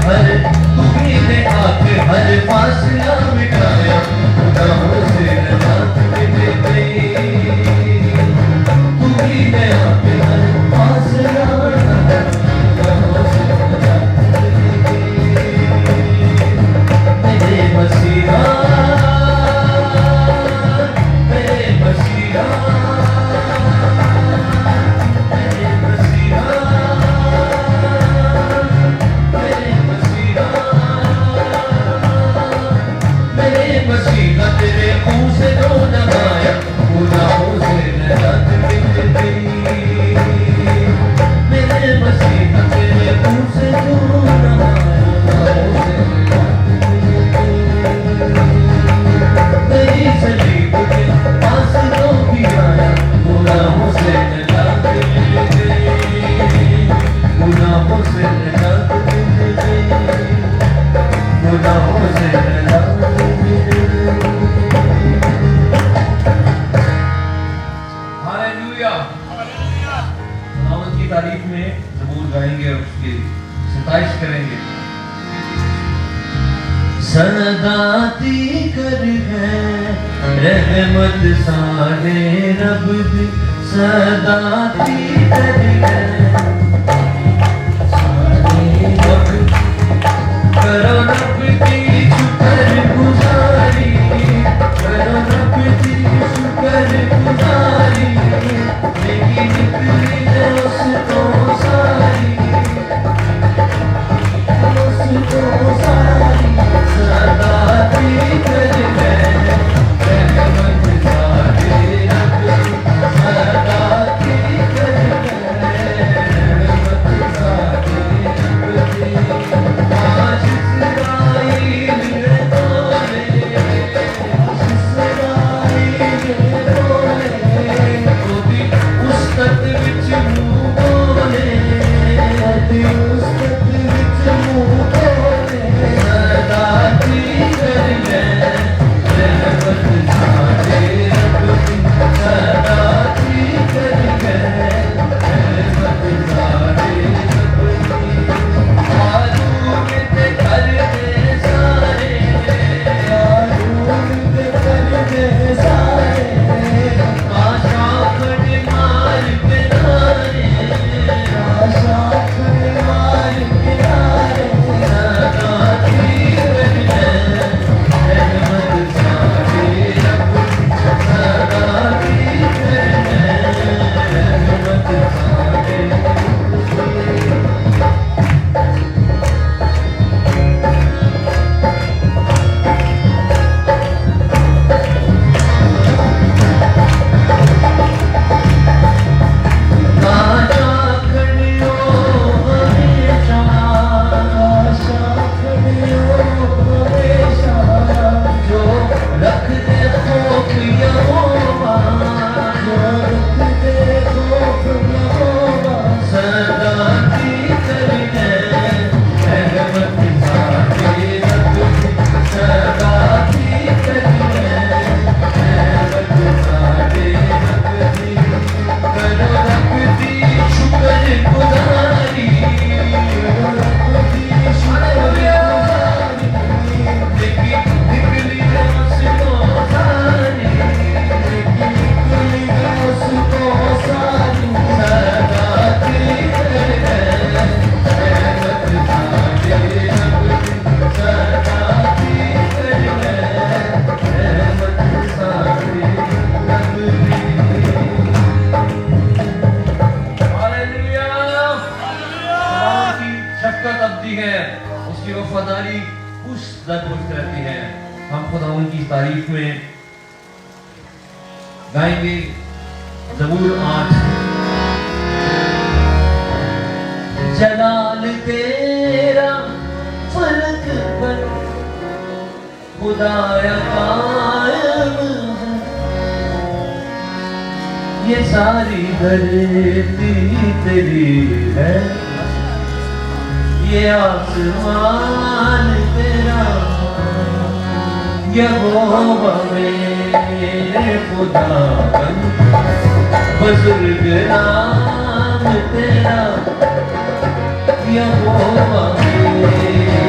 हर तुम्ही ने आके हर फासला मिटाया गुनाहों से नजात मिल गई तुम्ही ने आके हर फासला मिटाया गुनाहों से नजात मिल गई मेरे मसीहा मेरे मसीहा तेरे मुंह से जो नगाया गुनाहों से नजात मिल गई मेरे मसीहा तेरे मुंह से जो नगाया गुनाहों से तेरी सलीब के पास जो भी आया गुनाहों से नजात मिल गई गुनाहों से नजात मिल गई गुनाहों से नजात तारीफ में ज़बूर गाएंगे और उसकी सताइश करेंगे सदाती कर है रहमत सारे रब दी सदाती कर है सारे रब करो रब की शुक्र गुजारी करो रब की शुक्र गुजारी लेकिन निकली उसको सारी सदाती कर है रहमत सारे रब सदाती कर है रहमत सारे रब आज इस्राएल रे बोले इस्राएल रे बोले ओदी उस्तत विच मुंह बोले ओदी उस्तत विच मुंह बोले सदाती कर है रहमत सारे रब दी सदाती कर है रहमत सारे रब दी आलूम ते कर दे सारे आलूम ते कर दे सारे आशा खड़ मार किनारे आशा खड़ मार किनारे सदाती कर है रहमत सारे रब सदाती कर है रहमत सारे आशा खड़ियो हमेशा आशा खड़ियो हमेशा जो रख दे खौफ यहोवा जो रख दे खौफ यहोवा सदाती कर है रहमत सारे रब दी सदाती कर है रहमत सारे रब दी करो रब दी शुक्र गुजारी करो रब दी शुक्र गुजारी लेकिन निकली है उसको सारी लेकिन निकली है उसको सारी सदाती कर है रहमत सारे रब दी सदाती कर है रहमत सारे रब दी हालेलुया खुदावंद की शफ़क़त अब्दी है उसकी वफादारी उस दर पुष्ट रहती है हम खुदावंद की तारीफ में गाएंगे ज़बूर 8 जलाल तेरा फलक पर खुदाया कायम है ये सारी धरती तेरी है ये आसमान तेरा यहोवा मेरे खुदावन बुजुर्ग नाम तेरा यहोवा मेरे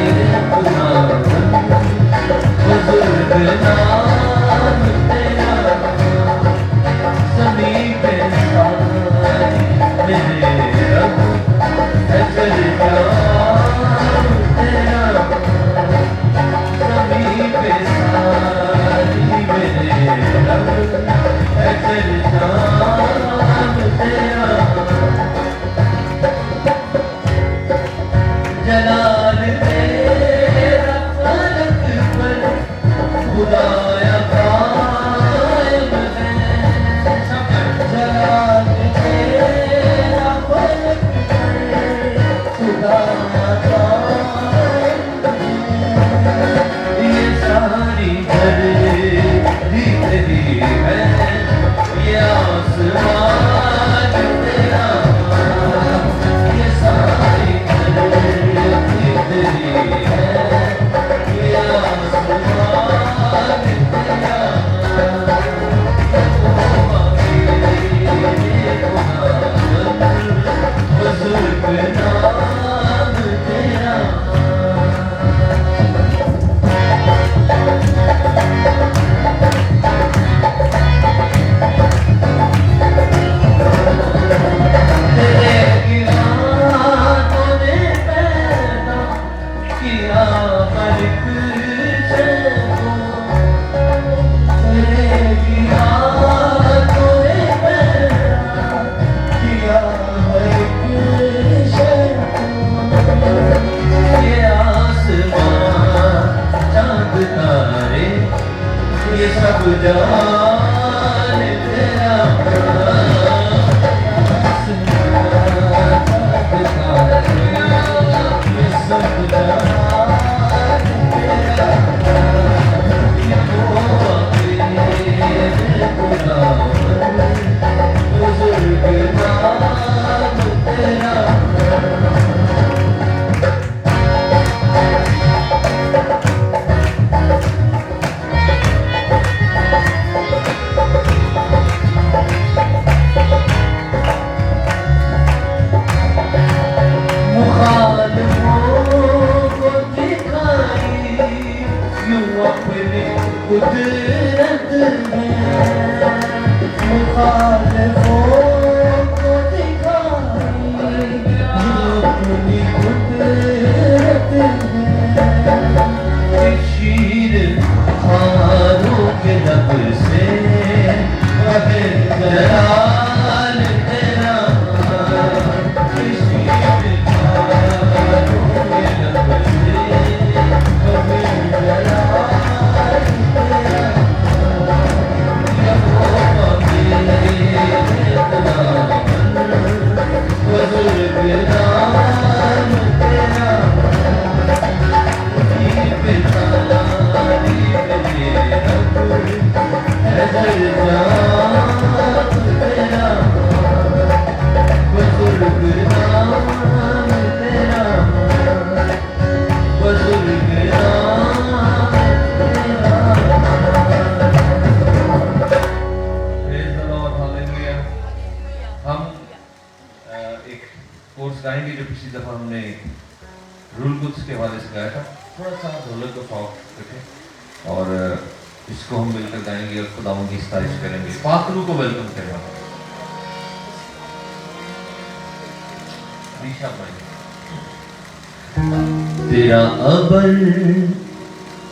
तेरा अबल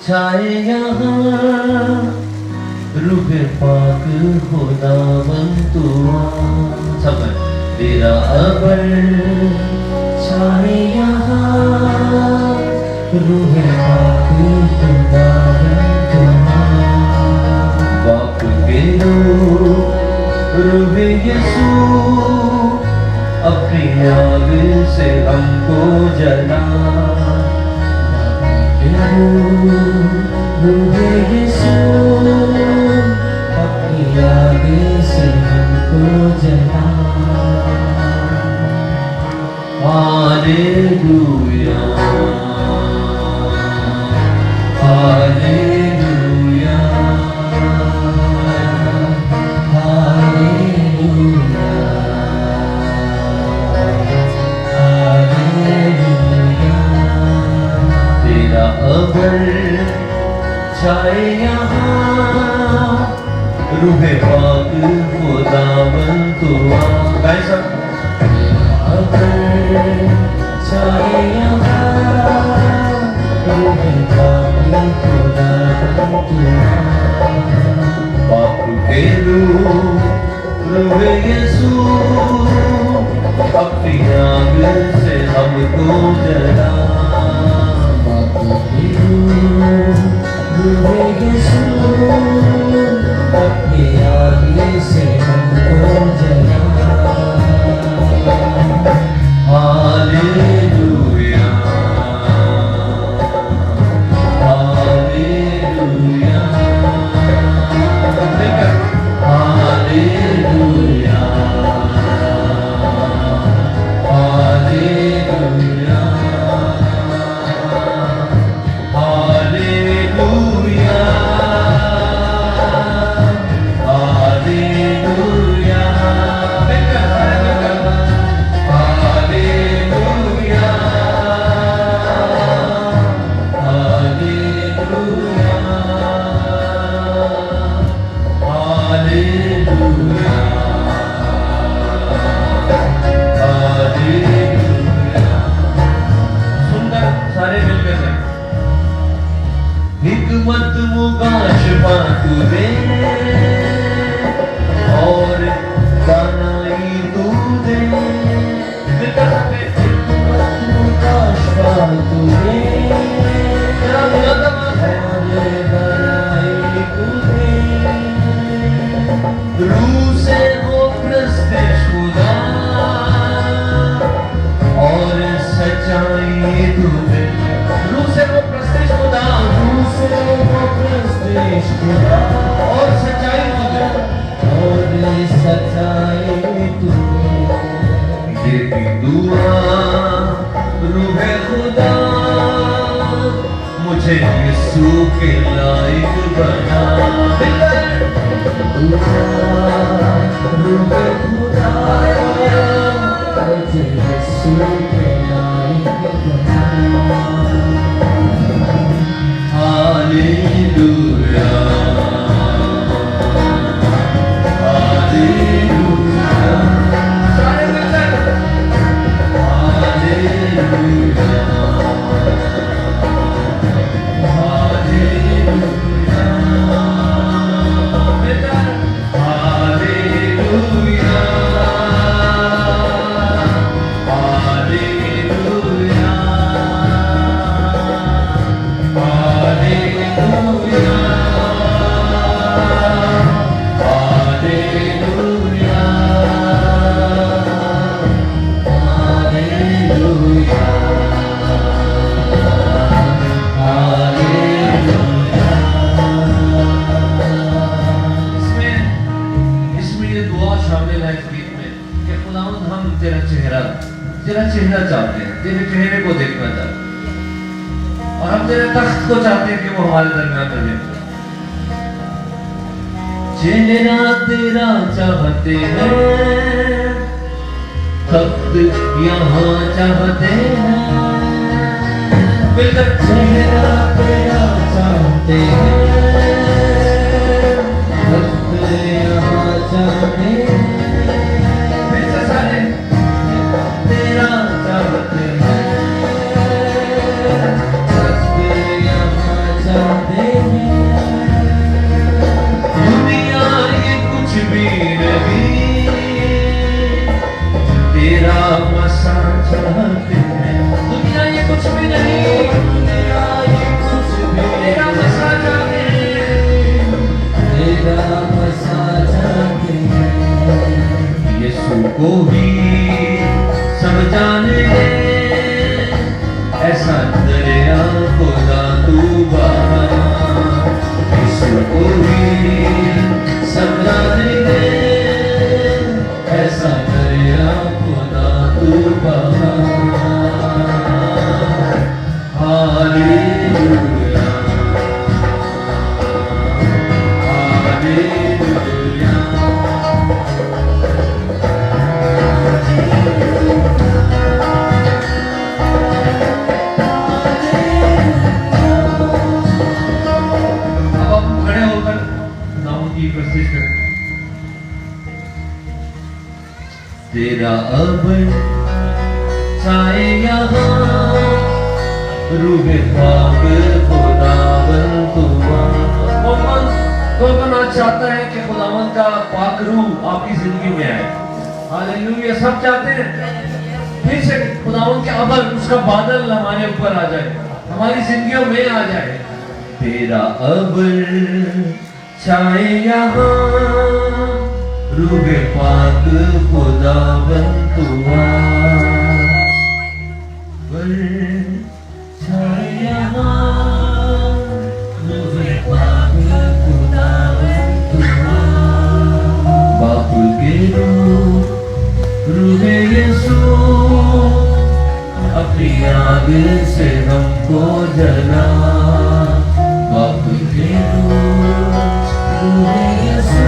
छाए यहाँ रूह पाक खुदावन तू सब तेरा अबल छाए यहाँ रूह पाक खुदावन तू बाप के रूह यीशु अपनी आग से हमको जला रूह यीशु अपनी आग से हमको जला हालेलुया हालेलुया छाए यहाँ रूह पाक खुदावन तू गाए सब छाए यहाँ रूह पाक खुदावन तू बाप के रूह यीशु अपनी आग से हमको जला रूह यीशु अपनी आग से हमको जला हालेलुया हालेलुया हालेलुया हालेलुया शिफा तू दे और दानाई तू दे मिलकर सबने का शिफा तू दे तेरा मुकद्दमा है और दानाई तू दे रूह से वो प्रस्तिश खुदा और सच्चाई तू दे रूह से वो प्रस्तिश खुदा और सच्चाई तुझे और सच्चाई तुझे ये भी दुआ रूह खुदा मुझे यीशु के लायक बना दुआ रूह खुदा मुझे यीशु के लायक बना Hallelujah, Hallelujah, सारे मिलकर Hallelujah, Hallelujah, मिलकर Hallelujah, तेरा चेहरा चाहते हैं, तेरे चेहरे को देखना चाहते हैं और हम तेरे तख्त को चाहते हैं कि वो हमारे दरमियान रहे। चेहरा तेरा चाहते हैं, तख्त यहाँ चाहते हैं, मिलकर चेहरा तेरा चाहते हैं, तख्त यहाँ चाहते हैं, फिर से सारे तेरा चाहते हैं, तख्त यहाँ चाहते हैं, दुनिया ये कुछ भी नहीं, तेरा मसा चाहते हैं, दुनिया ये कुछ भी नहीं, दुनिया ये कुछ भी तेरा मसा चाहते हैं, तेरा मसा चाहते हैं, यीशु को ही सब जाने दे, ऐसा दरिया खुदा तू बहा, यीशु को ही सब जाने दे, ऐसा दरिया खुदा तू बहा। हालेलुया, हालेलुया, तेरा अब चाहे यहाँ रूह पाक खुदावन तुआ। कौन आज चाहता है कि खुदावन का पाक रूह आपकी जिंदगी में आए? हालेलुया, सब चाहते हैं फिर से खुदावन के अबल उसका बादल हमारे ऊपर आ जाए, हमारी जिंदगियों में आ जाए। तेरा अब चाहे यहाँ रूह पाक खुदावन तुआ, चाहे यहाँ रूह पाक खुदावन तुआ, बाप के रूह यीशु अपनी आग से हमको जला, बाप के रूह यीशु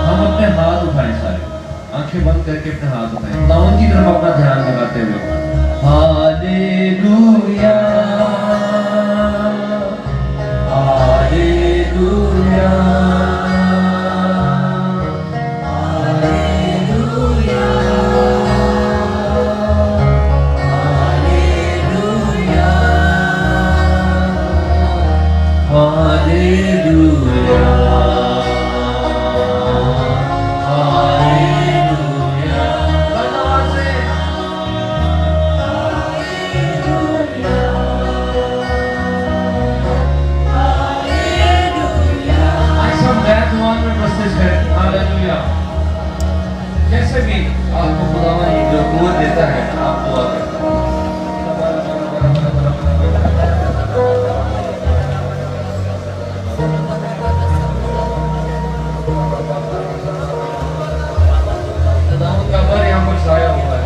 हम अपने हाथ उठाएं सारे, बंद करके अपने हाथ उठाएं, खुदावंद की तरफ अपना ध्यान लगाते हुए हालेलुया हालेलुया जैसे भी आपको खुदावंद जो कुव्वत देता है आप दुआ करें। खुदावंद का बर यहाँ पर छाया हुआ है,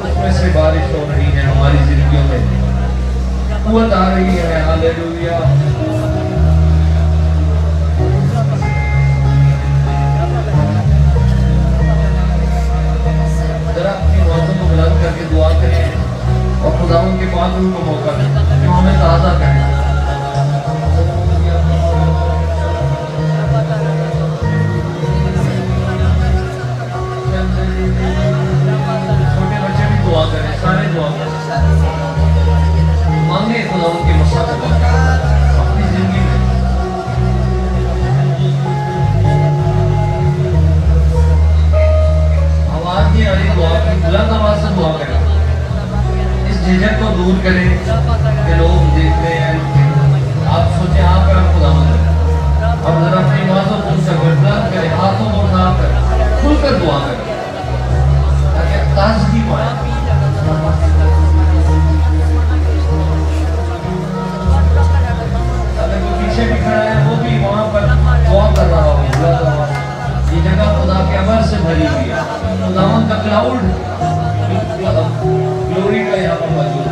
उसमें से बारिश हो रही है, हमारी जिंदगियों में कुव्वत आ रही है। हालेलुया करके दुआ करें और खुदावंद के पाक रूह को मौका दें जो हमें ताज़ा करे। छोटे बच्चे भी दुआ करें, सारे दुआ करें, मांगे खुदावंद के मसा को अपनी जिंदगी में। आवाज नहीं आ रही दुआ की, बुलंद आवाज से दुआ करें, इस झिझक को दूर करें कि लोग देख रहे हैं। आप सोचें आप पर खुदावंद है, अब जरा अपनी आवाज़ों को बुलंद करें, हाथों को उठाकर खुलकर दुआ करें ताकि ताज़गी पाए। अगर कोई पीछे भी खड़ा है वो भी वहाँ पर दुआ कर रहा हो, ये जगह खुदा के अमर से भरी हुई है। खुदावंद का क्लाउड ग्लोरी का यहाँ पर मौजूद है।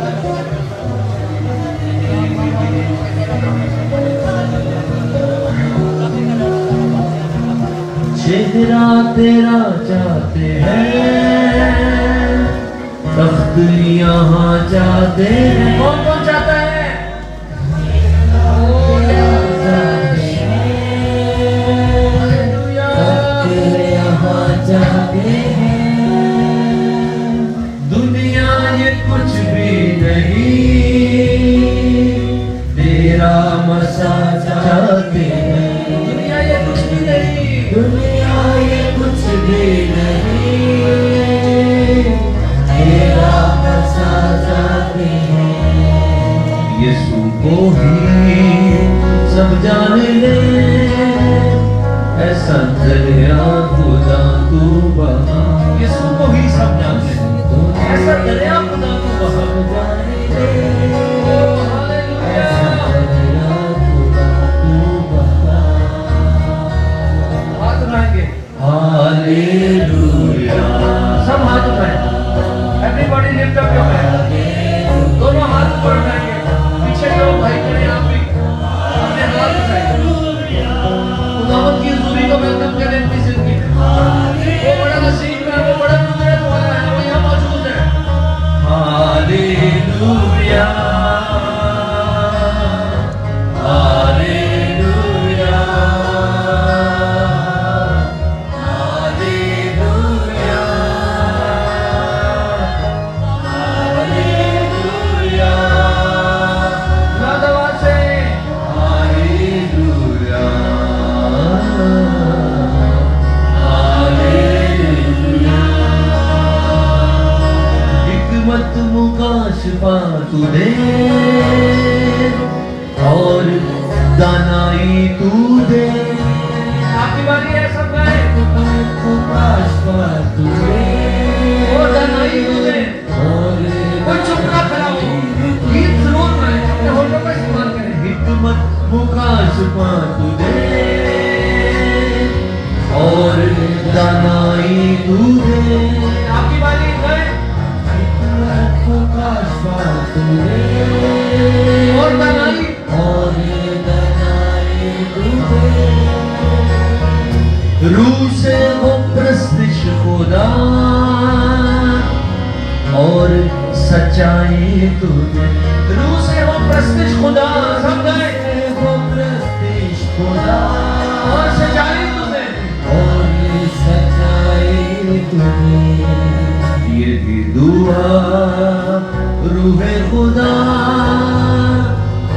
चेहरा तेरा चाहते हैं, तख्त यहाँ चाहते हैं। कौन कौन चाहता है? दुनिया ये कुछ भी नहीं, तेरा मसा चाहते हैं। दुनिया ये कुछ भी नहीं, दुनिया ये कुछ भी नहीं, तेरा मसा चाहते हैं। यीशु को ही सब जान ले, ऐसा दरिया खुदा तू बहा। यीशु को ही सब जानते हैं, ऐसा दरिया खुदा तू बहा। हाथ उठाएंगे, हालेलुया, सब हाथ उठाएं। Everybody lift up your hand, दोनों हाथ ऊपर उठाएंगे। पीछे जो भाई खड़े आप भी अपने हाथ उठाएंगे, खुदावंद की हुजूरी को वेलकम करें अपनी जिंदगी में। वो बड़ा नसीब है, वो बड़ा कुदरत वाला है, वो यहाँ मौजूद है। Hallelujah hallelujah hallelujah hallelujah. ना दवा से हालेलुया हालेलुया। हिकमत मुकाशफा तू दे और दानाई तू दे। आपकी बारी है, सब गाए। हिकमत मुकाशफा तू दे और दानाई तू दे। कोई चुप ना खड़ा हो, गीत जरूर गाएं, अपने होठों का इस्तेमाल करें। हिकमत मुकाशफा तू दे और दानाई तू दे। आपकी बारी है, और दानाई रूह से خدا اور سچائی تجھے روح سے ہو پرستش خدا سب گئے ہو پرستش خدا اور سچائی تجھے اور سچائی تجھے یہ بھی دعا روح خدا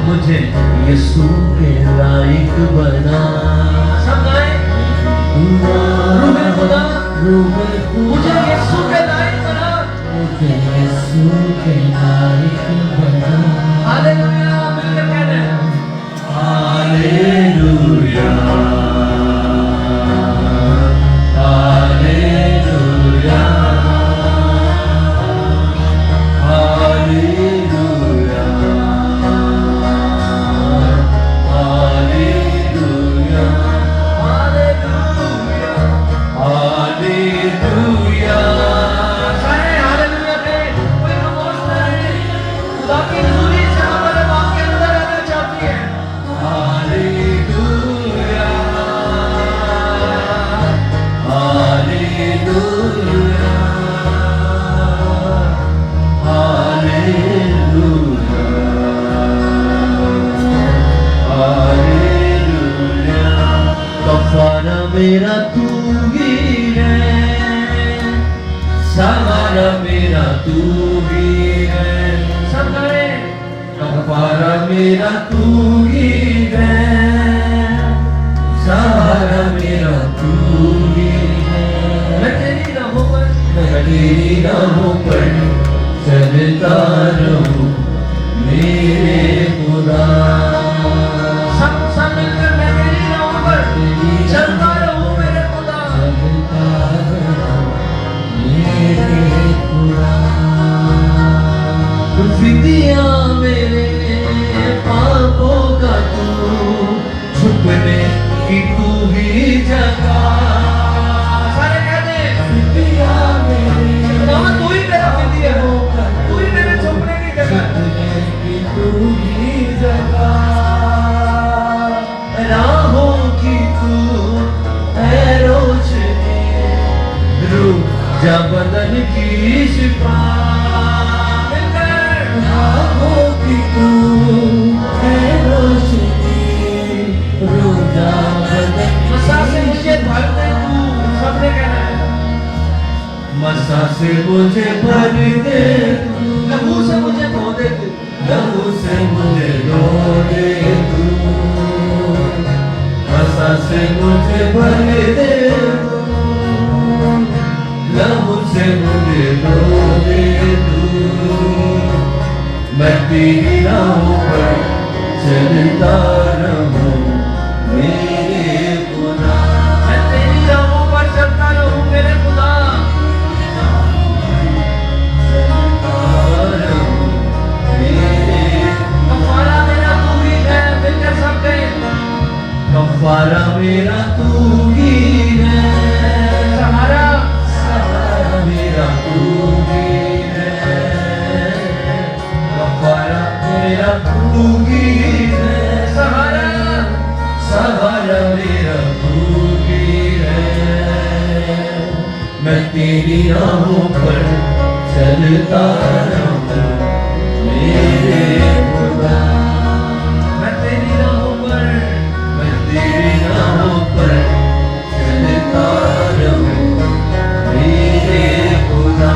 مجھے یسوع کے لائق بنا سب گئے روح خدا مجھے یسوع کے لائق بنا مجھے یسوع کے لائق بنا ہاللویا مل کر کہنا ہے ہاللویا میرا تو ہی ہے سہارا میرا تو ہی ہے سب گئے کفارہ میرا تو ہی ہے سہارا میرا تو ہی ہے میں تیری راہوں پر چلتا رہوں میرے خدا سب مل کر میں تیری راہوں پر چلتا فدیہ میرے پاپوں کا تو چھپنے کی تو ہی جگہ سارے کہتے ہیں فدیہ میرے تو ہی میرا فدیہ تو ہی میرے چھپنے کی جگہ تو ہی جگہ راہوں کی تو ہے روشنی روح جا بدن کی شفا راہوں کی تو ہے روشنی روح جا بدن مسا سے مجھے بھر دے تو سب نے کہنا ہے مسا سے مجھے بھر دے تو لہو سے مجھے دھو دے تو لہو سے مجھے دھو دے تو مسا سے مجھے بھر دے تو لہو سے مجھے دھو دے تو میں تیری راہوں پر چلتا رہوں میرے خدا میں تیری راہوں پر چلتا رہوں میرے خدا چلتا رہوں میرے کفارہ میرا تو ہی ہے مل کر سب کہیں کفارہ میرا تو ہی ہے سہارا میرا تو ہی ہے میرا تو ہی ہے سہارا میرا تو ہی ہے میں تیری راہوں پر چلتا رہوں میرے خدا میں تیری راہوں پر چلتا رہوں میرے خدا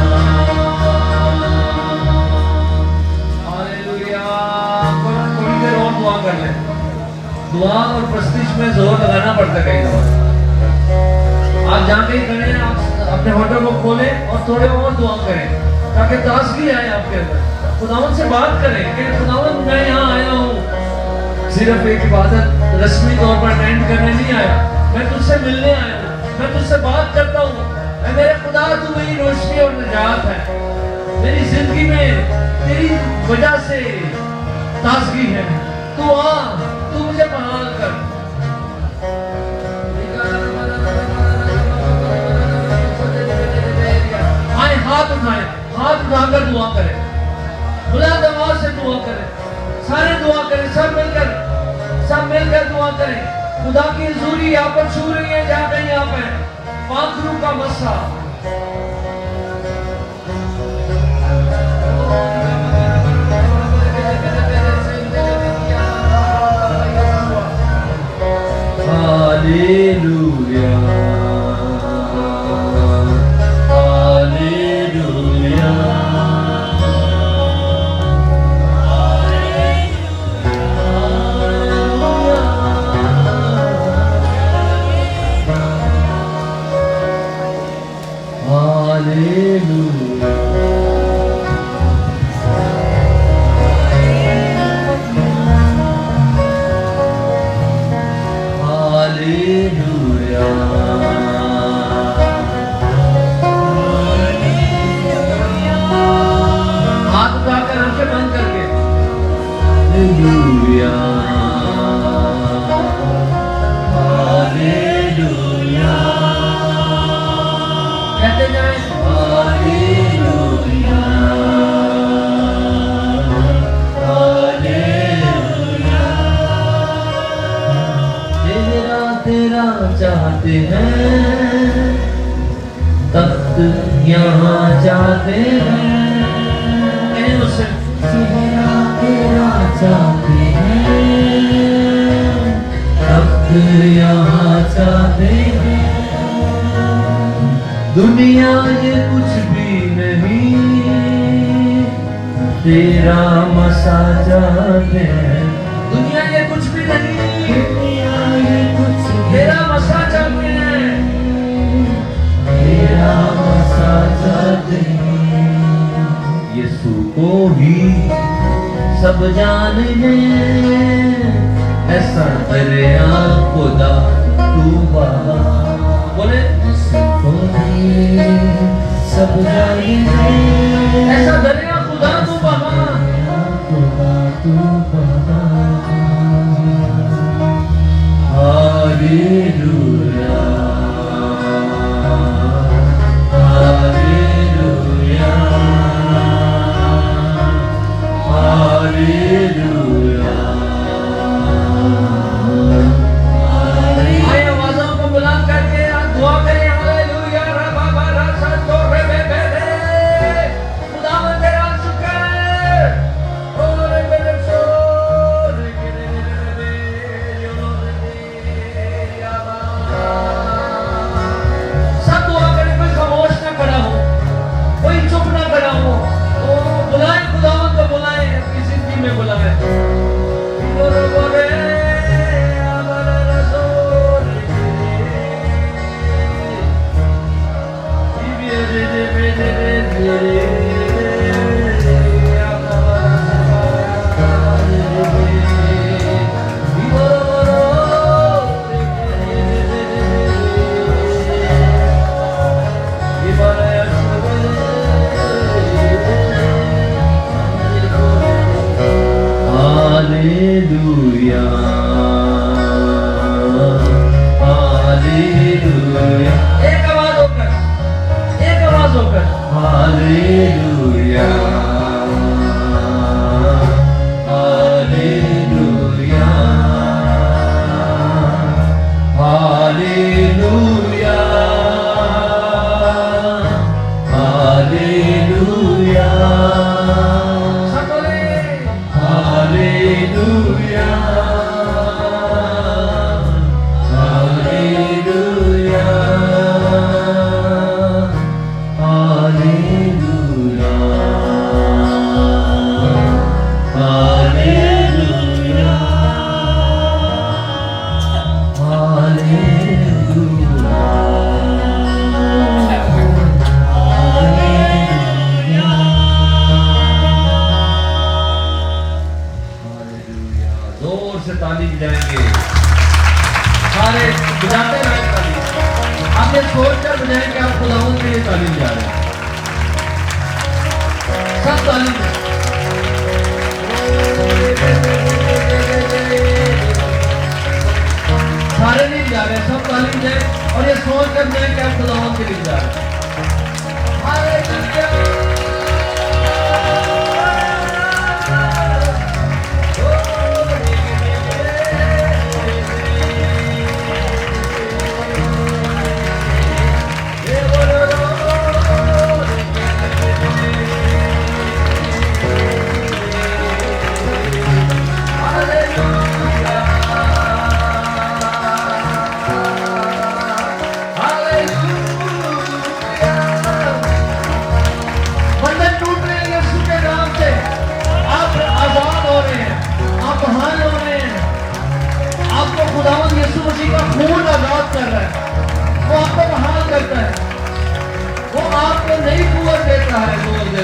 دعا اور پرستش میں زور لگانا پڑتا ہے کئی دفعہ آپ جہاں کہیں کھڑے ہیں آپ اپنے ہونٹوں کو کھولیں اور تھوڑے اور دعا کریں تاکہ تازگی آئے آپ کے اندر خداوند سے بات کریں کہ خداوند میں یہاں آیا ہوں صرف ایک عبادت رسمی طور پر اٹینڈ کرنے نہیں آیا میں تجھ سے ملنے آیا ہوں میں تجھ سے بات کرتا ہوں اے میرے خدا تو میری روشنی اور نجات ہے میری زندگی میں تیری وجہ سے تازگی ہے تو آ تو مجھے بحال کر آئے ہاتھ اٹھا کر دعا کریں بلند آواز سے دعا کریں سارے دعا کریں سب مل کر دعا کریں خدا کی حضوری آپ پر چھو رہی ہے جہاں کہیں آپ ہیں پاک روح کا مسا चाहते हैं तख्त यहाँ चाहते हैं चेहरा तेरा चाहते हैं तख्त यहाँ चाहते हैं दुनिया ये कुछ भी नहीं तेरा मसा चाहते हैं दुनिया ये कुछ भी नहीं तेरा मसा चाहते हैं तेरा मसा चाहते हैं यीशु को भी सब जानने ऐसा दरिया खुदा तू बहा बोले यीशु को भी सब जानने ऐसा दरिया खुदा तू बहा खुदा तू बहा Hallelujah, Hallelujah, Hallelujah. आइए आवाज़ों को बुलंद करके दुआ करें Hallelujah, रबा बरा संतो रे बे बे रे खुदावंद तेरा शुक्र और मेरे सोर के रे सब दुआ करें कोई खामोश ना खड़ा हो कोई चुप ना खड़ा हो बुलाएं खुदावंद को बुलाएं अपनी जिंदगी में बुलाएं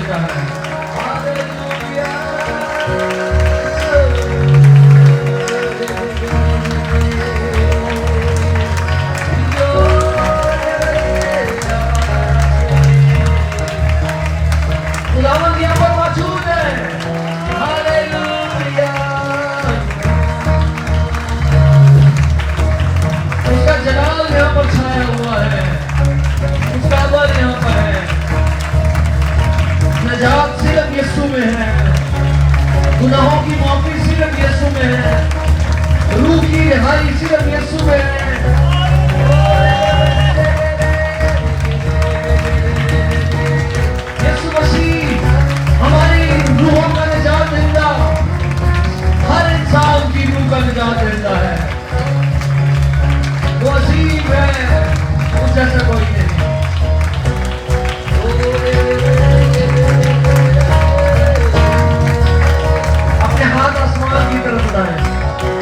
देता है। हालेलुया। खुदावंद यहाँ पर मौजूद है। हालेलुया। उसका जलाल यहाँ पर छाया हुआ है, उसका बल यहाँ पर है। नजात सिर्फ यीशु में है, गुनाहों की माफी सिर्फ यीशु में है, रूह की रिहाई सिर्फ यीशु में है। यीशु मसीह हमारी रूहों का निजात देता, हर इंसान की रूह का निजात देता है। वो अजीब है, उस जैसा कोई नहीं। अपने हाथ आसमान की तरफ उठाएं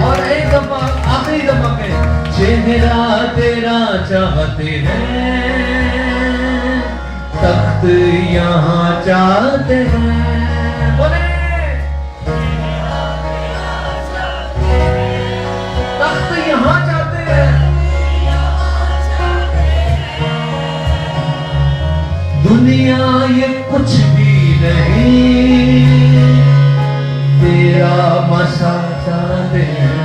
और एक दफा, आखिरी दफा पे चेहरा तेरा चाहते हैं, तख्त यहाँ चाहते हैं। बोले तख्त यहाँ चाहते हैं। दुनिया ये कुछ भी नहीं, तेरा मसा चाहते हैं।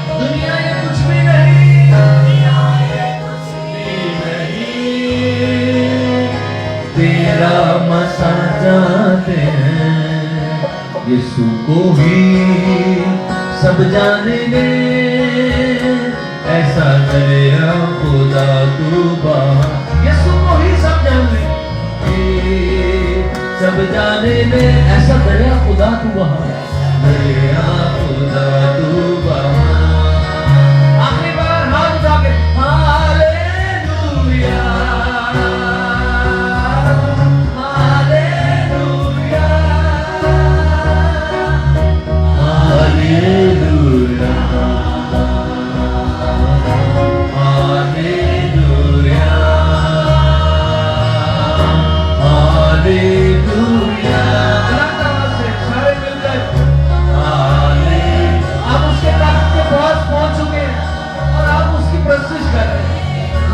दुनिया ये कुछ भी नहीं, दुनिया ये कुछ भी नहीं, तेरा मसा चाहते हैं। यीशु को ही सब जाने दे, ऐसा तेरा खुदा तू बाहर। यीशु को ही सब जाने, सब जाने दे, ऐसा तेरा खुदा तू बाहर, तेरा खुदा तू बाहर। आखिरी बार हाथ उठा के hallelujah, hallelujah, hallelujah, hallelujah, hallelujah. सारे मिलकर आप उसके तख्त के पास पहुंच चुके हैं और आप उसकी प्रस्तुत कर रहे हैं।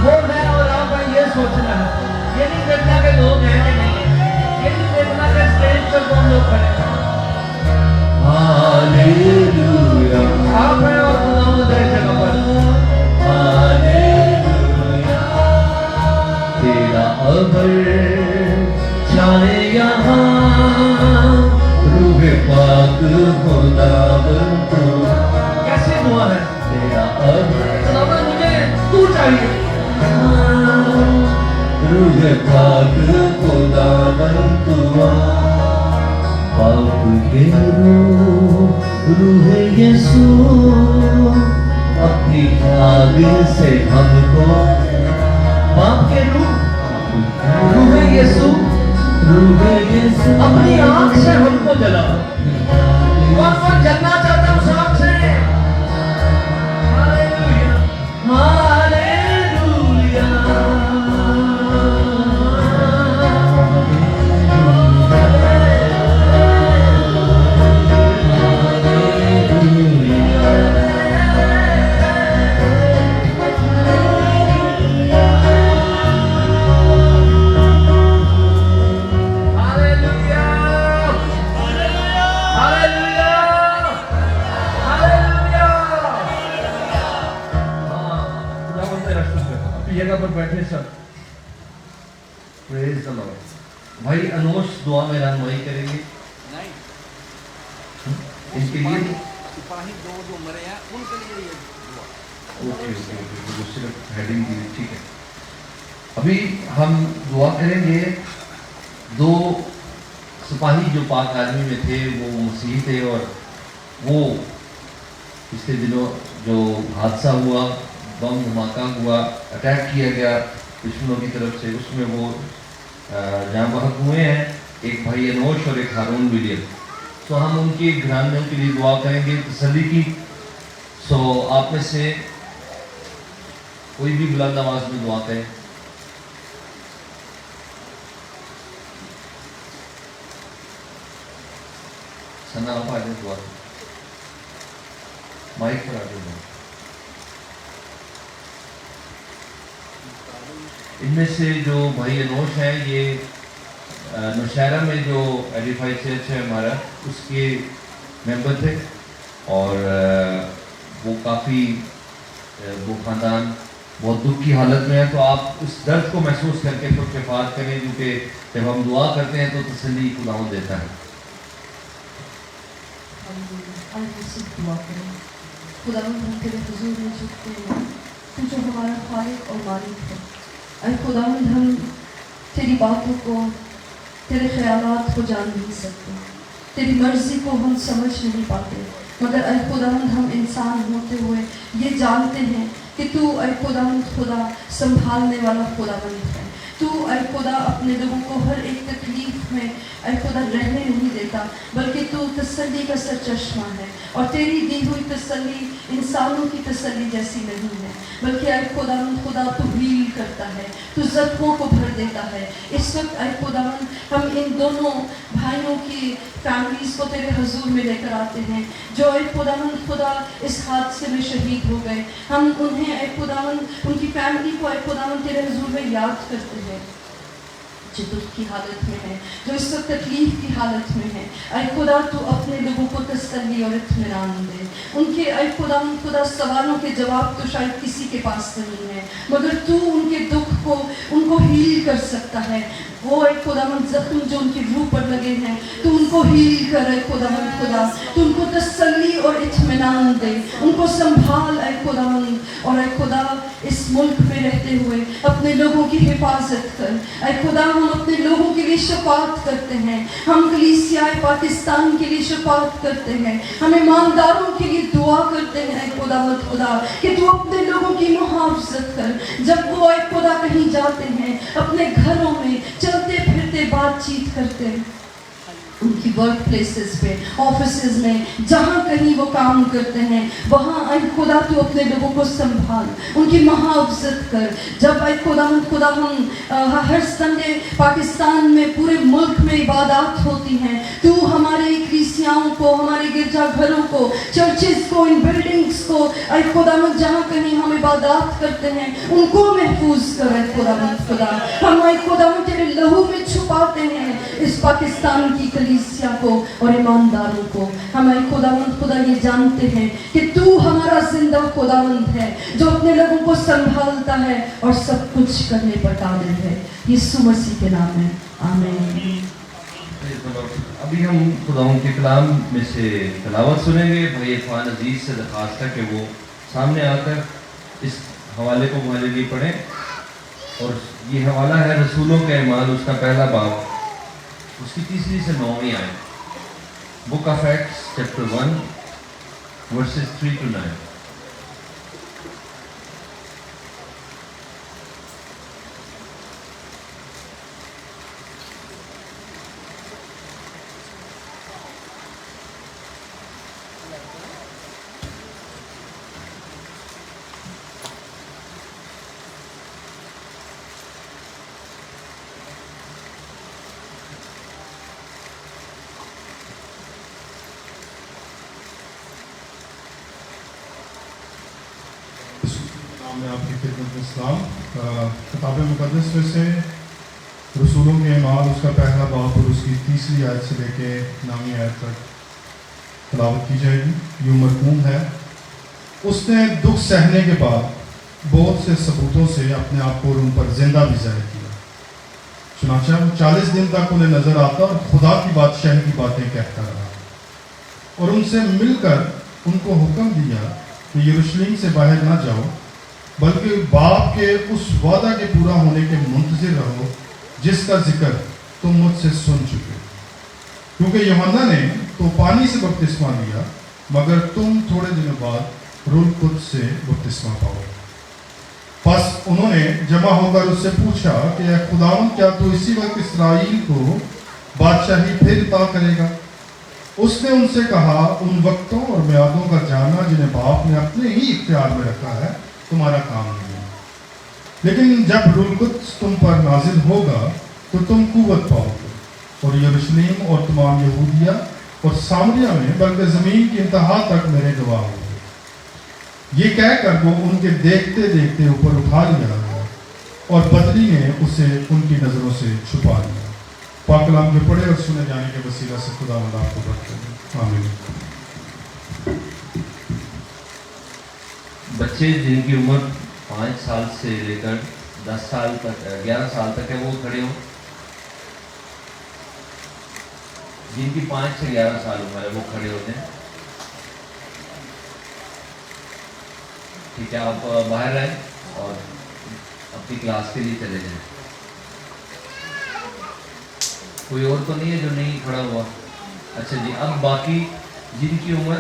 वो है और आपका ये सोचना है, ये नहीं देखना कि लोग हैं कि नहीं है, ये नहीं देखना कि स्टेज पर कौन लोग खड़े हैं। हालेलुया, आप हैं और खुदावंद है जगह पर। हालेलुया, तेरा अबर छाए यहाँ, रूह पाक खुदावंद तू। कैसे दुआ है? तेरा खुदावंद मुझे तू चाहिए। रूह पाक खुदावंद तू, पाप के रूह यीशु, अपनी आग से हमको। पाप के रूह यीशु, रूह यीशु अपनी आँख से हमको जला। कौन कौन जलना चाहता है उस आँख से? हालेलुया, हालेलुया, जगह पर बैठे सब प्रेज द लॉर्ड। भाई अनोश दुआ में रहनुमाई करेंगे। नहीं, इनके लिए सिपाही दो जो मरे हैं उनके लिए ये दुआ। ओके ओके ओके, तो सिर्फ हेडिंग के लिए ठीक है। अभी हम दुआ करेंगे। दो सिपाही जो पाक आर्मी में थे वो मसीही थे, और वो पिछले दिनों जो हादसा हुआ, बम धमाका हुआ, अटैक किया गया दुश्मनों की तरफ से, उसमें वो जहाँ बहक हुए हैं, एक भाई अनोश और एक हारून विलियम। तो हम उनके घरानों के लिए दुआ करेंगे तसल्ली की। सो आप में से कोई भी बुलंद आवाज में दुआ करें। نا آپ آ جائیں دعا مائک پر آ جائیں. ان میں سے جو بھائی انوش ہیں یہ نوشہرہ میں جو ایڈیفائی چرچ ہے ہمارا اس کے ممبر تھے اور وہ کافی وہ خاندان بہت دکھ کی حالت میں ہے. تو آپ اس درد کو محسوس کر کے خود شفاعت کریں کیونکہ جب ہم دعا کرتے ہیں تو تسلی خداوند دیتا ہے. دعا کریں. خداوند ہم تیرے حضور میں جھکتے ہیں تو جو ہمارا خالق اور مالک ہے. اے خداوند ہم تیری باتوں کو تیرے خیالات کو جان نہیں سکتے, تیری مرضی کو ہم سمجھ نہیں پاتے, مگر اے خداوند ہم انسان ہوتے ہوئے یہ جانتے ہیں کہ تو اے خداوند خدا سنبھالنے والا خداوند ہے. تو اے خدا اپنے لوگوں کو ہر ایک تکلیف میں اے خدا رہنے نہیں دیتا, بلکہ تو تسلی کا سرچشمہ ہے اور تیری دی ہوئی تسلی انسانوں کی تسلی جیسی نہیں ہے, بلکہ اے خداوند خدا تو ہیل کرتا ہے, تو زخموں کو بھر دیتا ہے. اس وقت اے خداوند ہم ان دونوں بھائیوں کی فیملیز کو تیرے حضور میں لے کر آتے ہیں جو اے خداوند خدا اس حادثے میں شہید ہو گئے. ہم انہیں اے خداوند ان کی فیملی کو اے خداوند تیرے حضور میں یاد کرتے ہیں جو دکھ کی حالت میں ہے, جو اس وقت تکلیف کی حالت میں ہے. اے خدا تو اپنے لوگوں کو تسلی اور اطمینان دے. ان کے اے خدا سوالوں کے جواب تو شاید کسی کے پاس نہیں ہے, مگر تو ان کے دکھ کو ان کو ہیل کر سکتا ہے. وہ اے خداوند زخم جو ان کی روح پر لگے ہیں تو ان کو ہیل کر اے خداوند خدا, تو ان کو تسلی اور اطمینان دے, ان کو سنبھال اے خداوند. اور اے خدا اس ملک میں رہتے ہوئے اپنے لوگوں کی حفاظت کر. اے خدا ہم اپنے لوگوں کے لیے شفاعت کرتے ہیں, ہم کلیسیا پاکستان کے لیے شفاعت کرتے ہیں, ہم ایمانداروں کے لیے دعا کرتے ہیں اے خداوند خدا کہ تو اپنے لوگوں کی محافظت کر. جب وہ اے خدا کہیں جاتے ہیں اپنے گھروں میں چلتے پھرتے بات چیت کرتے ہیں, ان کی ورک پلیسز پہ آفیسز میں جہاں کہیں وہ کام کرتے ہیں وہاں اے خدا تو اپنے لوگوں کو سنبھال, ان کی محافظت کر. جب اے خدا ہم ہر سنڈے پاکستان میں پورے ملک میں عبادات ہوتی ہیں تو ہمارے کلیسیاؤں کو, ہمارے گرجا گھروں کو, چرچز کو, ان بلڈنگز کو اے خدا جہاں کہیں ہم عبادات کرتے ہیں ان کو محفوظ کر اے خدا. ہم اے خدا تیرے لہو میں چھپاتے ہیں اس پاکستان کی کلیسیا کو اور ایمانداروں کو. ہم اے خدا یہ جانتے ہیں کہ تو ہمارا زندہ خداوند ہے جو اپنے لوگوں کو سنبھالتا ہے اور سب کچھ کرنے پر قادر ہے. یسوع مسیح کے نام میں آمین. ابھی ہم خداوند کے کلام میں سے تلاوت سنیں گے. بھائی عرفان عزیز سے درخواست ہے کہ وہ سامنے آ کر اس حوالے کو ہمارے لیے پڑھیں, اور یہ حوالہ ہے رسولوں کے اعمال اس کا پہلا باب, اس کی 3 سے 9 آیت. Book of Acts chapter 1 verses 3 to 9. میں آپ کی خدمت میں اسلام. کتاب مقدس میں سے رسولوں کے اعمال اس کا پہلا باب اور اس کی 3 آیت سے لے کے 9 آیت تک تلاوت کی جائے گی. یوں مرقوم ہے, اس نے دکھ سہنے کے بعد بہت سے ثبوتوں سے اپنے آپ کو ان پر زندہ بھی ظاہر کیا. چنانچہ وہ 40 دن تک انہیں نظر آتا اور خدا کی بادشاہی کی باتیں کہتا رہا, اور ان سے مل کر ان کو حکم دیا کہ یروشلم سے باہر نہ جاؤ, بلکہ باپ کے اس وعدہ کے پورا ہونے کے منتظر رہو جس کا ذکر تم مجھ سے سن چکے. کیونکہ یوحنا نے تو پانی سے بپتسمہ لیا, مگر تم تھوڑے دنوں بعد روح القدس سے بپتسمہ پاؤ. پس انہوں نے جمع ہو کر اس سے پوچھا کہ اے خداوند, کیا تو اسی وقت اسرائیل کو بادشاہی پھر عطا کرے گا؟ اس نے ان سے کہا, ان وقتوں اور میعادوں کا جاننا جنہیں باپ نے اپنے ہی اختیار میں رکھا ہے تمہارا کام نہیں ہے, لیکن جب روح القدس تم پر نازل ہوگا تو تم قوت پاؤ گے, اور یروشلم اور تمام یہودیہ और सामरिया में बल्कि ज़मीन की इंतहा तक मेरे गवाह हुए। ये कहकर वो उनके देखते देखते ऊपर उठा लिया गया और बदली ने उसे उनकी नज़रों से छुपा लिया। पाक कलाम के पढ़े और सुने जाने के वसीला से खुदावंद आपको बरकत दे। आमीन। बच्चे जिनकी उम्र 5 साल से लेकर 10 साल तक 11 साल तक है वो खड़े हो। जिनकी 5 से 11 साल उम्र है वो खड़े हो जाएं। ठीक है, आप बाहर आए और अपनी क्लास के लिए चले जाएं। कोई और तो नहीं है जो नहीं खड़ा हुआ? अच्छा जी, अब बाकी जिनकी उम्र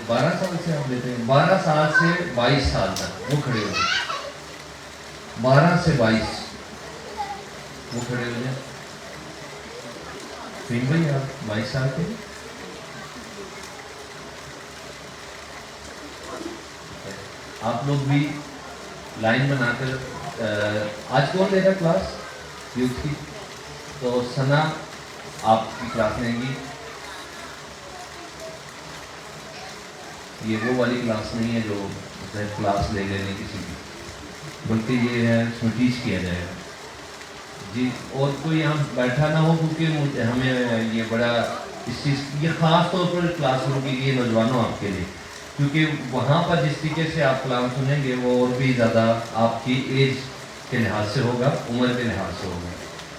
12 साल से आप लेते हैं, 12 साल से 22 साल तक वो खड़े हो जाए। 12 से 22 वो खड़े हो जाए। फिर भाई आप 22 साल के, आप लोग भी लाइन बनाकर आज कौन ले रहा है क्लास यूथ की? तो सना आपकी क्लास लेंगी। ये वो वाली क्लास नहीं है जो क्लास ले लेने किसी की, बल्कि ये है इसमें टीच किया जाएगा जी। और कोई यहाँ बैठा ना हो, क्योंकि हमें ये बड़ा इस चीज़ ये ख़ास तौर पर क्लासरूम के लिए नौजवानों आपके लिए, क्योंकि वहाँ पर जिस तरीके से आप कलाम सुनेंगे वो और भी ज़्यादा आपकी एज के लिहाज से होगा, उम्र के लिहाज से होगा,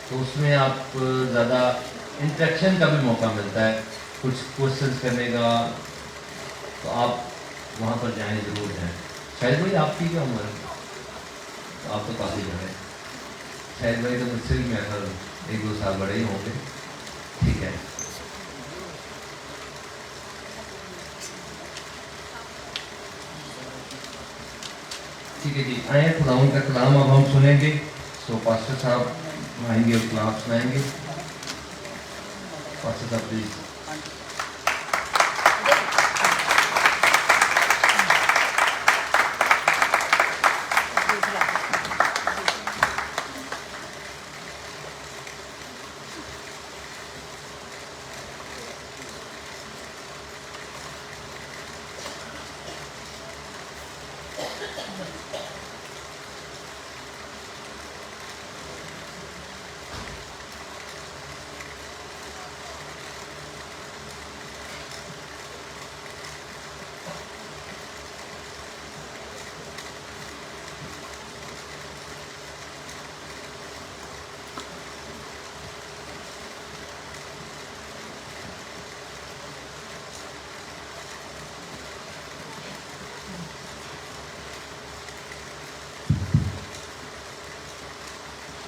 तो उसमें आप ज़्यादा इंटरेक्शन का भी मौका मिलता है, कुछ क्वेश्चंस करने का। तो आप वहाँ पर जाएँ, ज़रूर जाएँ। शायद भाई आपकी क्या उम्र है? तो आप तो काफ़ी बड़े, शायद भाई तो मुझसे भी मेरा 1-2 साल बड़े ही होंगे। ठीक है, ठीक है जी, आए खुदावंद का कलाम अब हम सुनेंगे। तो पास्टर साहब आएंगे और कलाम सुनाएंगे। पास्टर साहब प्लीज।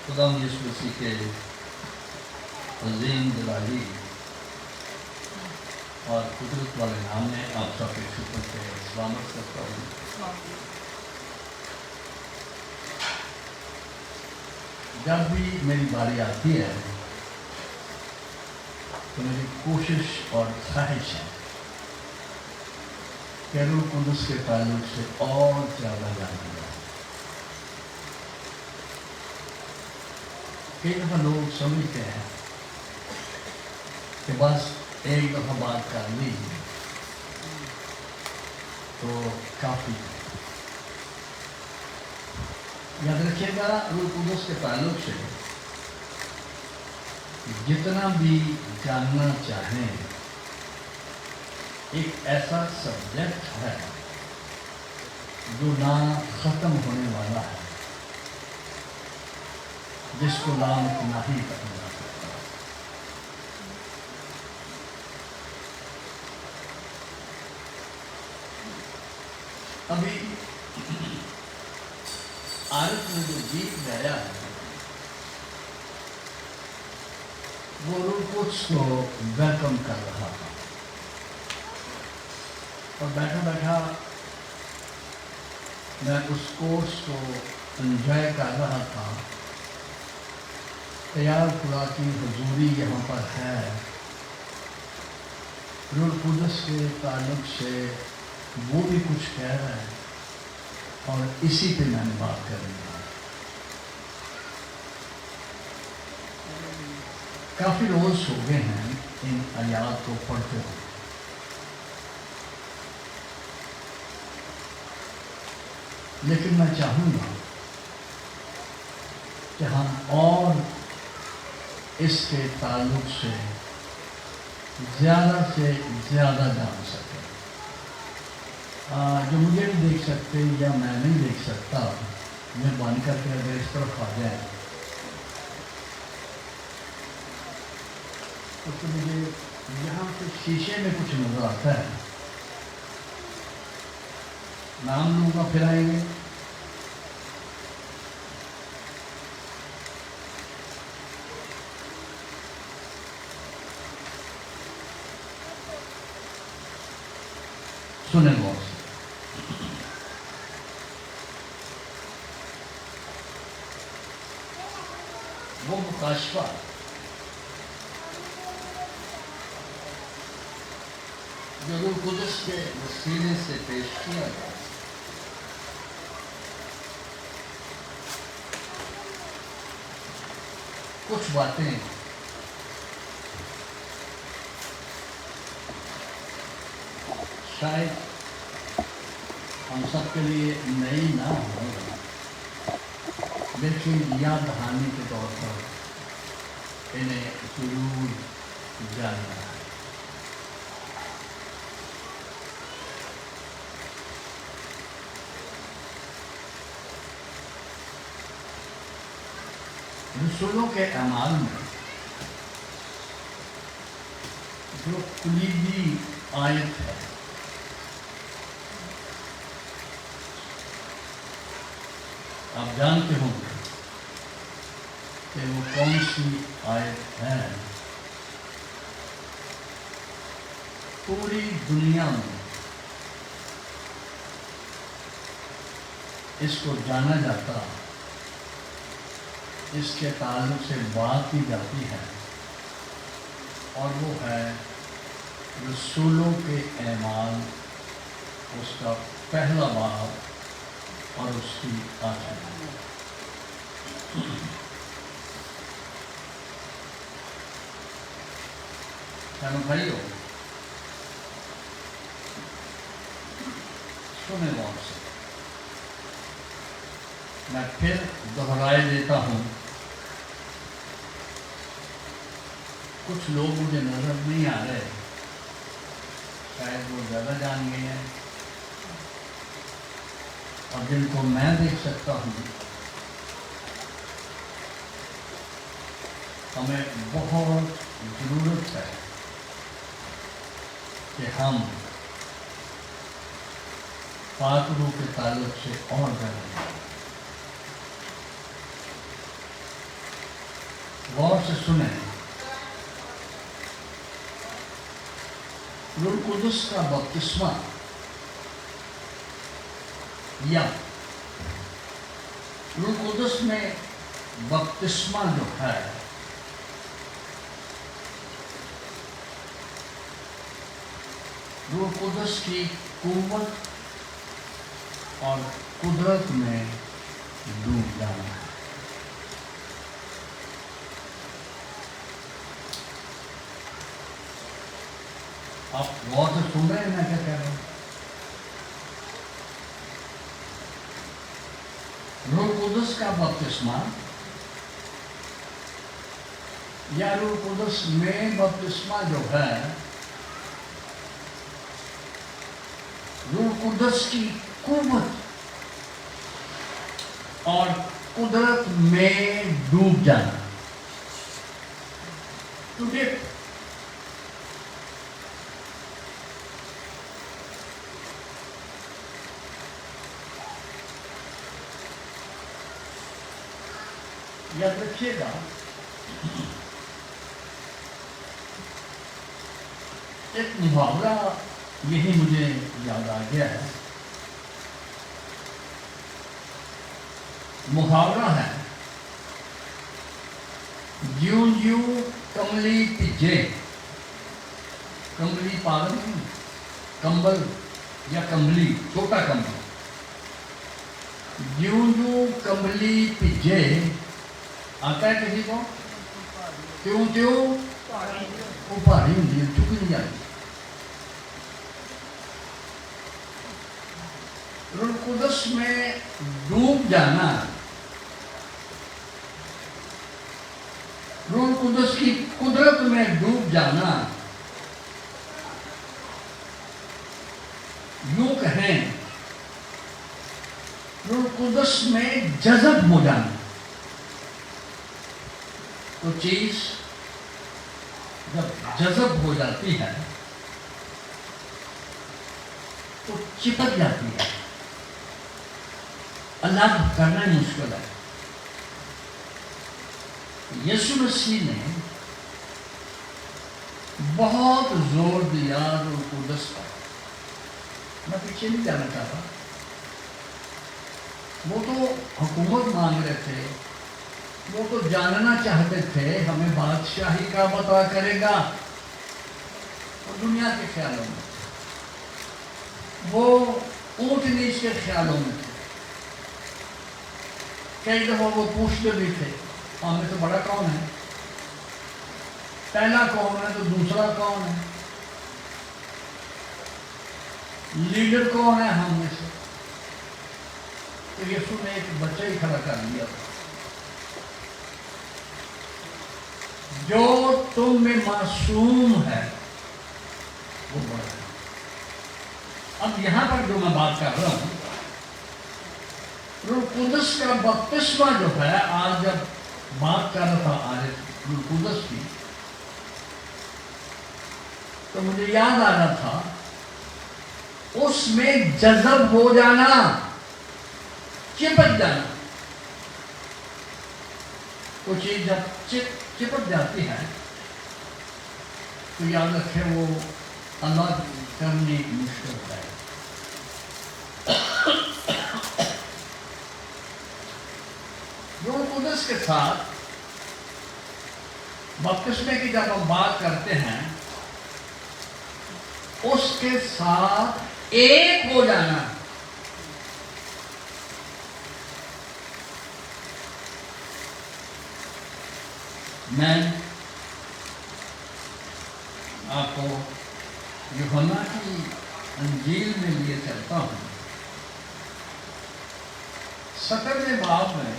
खुदावंद यीशु मसीह के अज़ीम दिलाही और कुदरत वाले नाम में आप सबके शुक्र से सलामत करता हूँ। जब भी मेरी बारी आती है तो मेरी कोशिश और ख्वाहिश है कि रूह कुदस के ताल्लुक से और ज़्यादा जानना। कई दफ़ा लोग समझते हैं कि बस एक दफ़ा बात कर ली तो काफ़ी। याद रखिएगा, रूह कुदस के ताल्लुक से जितना भी जानना चाहें, एक ऐसा सब्जेक्ट है जो ना ख़त्म होने वाला है, जिसको नाम इतना ही करना जा सकता है। अभी आरत ने जो गीत गाया है वो रूह कुदस को वेलकम कर रहा था, और बैठा बैठा मैं उस कोर्स को एंजॉय कर रहा था। यार खुदा की हुजूरी यहाँ पर है, रूह कुदस के ताल्लुक से वो भी कुछ कह रहा है, और इसी पे मैंने बात करनी है। काफ़ी रोज़ हो गए हैं इन आयात को पढ़ते हो। लेकिन मैं चाहूँगा कि हम और इसके ताल्लुक से ज़्यादा जान सकें। जो मुझे नहीं देख सकते या मैं नहीं देख सकता, मेहरबानी करके अगर इस तरफ आ जाए तो मुझे यहाँ पे शीशे में कुछ नज़र आता है। नाम लूँगा फिर आएंगे। सुने गौर से। वो मुकाशफा जो रूह कुदस के वसीले से पेश किया गया, कुछ बातें शायद हम सबके लिए नई ना हो, लेकिन याद दहानी के तौर पर इन्हें जरूर जानना है। रसूलों के अमाल में जो कुलीदी आयत है, आप जानते होंगे कि वो कौन सी आयत है। पूरी दुनिया में इसको जाना जाता, इसके ताल्लुक से बात की जाती है, और वो है रसूलों के ऐमाल, उसका पहला बाब और उसकी आखिर। भाइयों, सुने गौर से, मैं फिर दोहराए देता हूँ। कुछ लोग मुझे नजर नहीं आ रहे, शायद वो ज़्यादा जान गए हैं, और जिनको मैं देख सकता हूँ, हमें बहुत ज़रूरत है कि हम पाक रूह के ताल्लुक से और जानें। गौर से सुने, रूह कुदस का बपतिस्मा या रूह कुदस में बपतिस्मा जो है, रूह कुदस की कुव्वत और कुदरत में डूब जाना है। आप गौर से सुन रहे हैं मैं क्या कह रहा हूँ? रूह कुदस का बपतिस्मा या रूह कुदस में बपतिस्मा जो है, रूह कुदस की कुव्वत और कुदरत में डूब जाना। तो देख, याद रखिएगा, एक मुहावरा यही मुझे याद आ गया है। मुहावरा है, ज्यूं ज्यूं कमली पिजे, कमली पागल नहीं, कंबल या कमली, छोटा कंबल, ज्यूं ज्यूं कमली पिजे, आता है किसी को? त्यों त्यों وہ بھاری ہوتی ہے، چک نہیں جاتی. روح القدس میں ڈوب جانا، روح القدس کی قدرت میں ڈوب جانا، یوں کہیں روح القدس میں جذب ہو جانا. تو چیز جب جذب ہو جاتی ہے تو چپک جاتی ہے، الگ کرنا ہی مشکل ہے. یسوع مسیح نے بہت زور دیا روح القدس پر. میں پیچھے نہیں جانا چاہتا. وہ تو حکومت مانگ رہے تھے، وہ تو جاننا چاہتے تھے ہمیں بادشاہی کا عطا کرے گا. اور دنیا کے خیالوں میں وہ اونٹ نیچ کے خیالوں میں تھے. کئی دفعہ وہ پوچھتے بھی تھے ہمیں تو بڑا کون ہے، پہلا کون ہے تو دوسرا کون ہے، لیڈر کون ہے ہم میں سے. تو یسوع نے ایک بچہ ہی کھڑا کر دیا، جو تم میں معصوم ہے وہ بڑا ہے. اب یہاں پر جو میں بات کر رہا ہوں، روح القدس کا بپتسمہ جو ہے، آج جب بات کر رہا تھا آج روح القدس کی، تو مجھے یاد آ رہا تھا اس میں جذب ہو جانا، چپک جانا. وہ چیز جب چپک جاتی ہے تو یاد رکھے وہ اللہ کرنے کی مشکل ہے. روح القدس کے ساتھ بپتسمے کی جب ہم بات کرتے ہیں، اس کے ساتھ ایک ہو جانا. میں آپ کو یوحنا کی انجیل میں لیے چلتا ہوں. 17ویں باب میں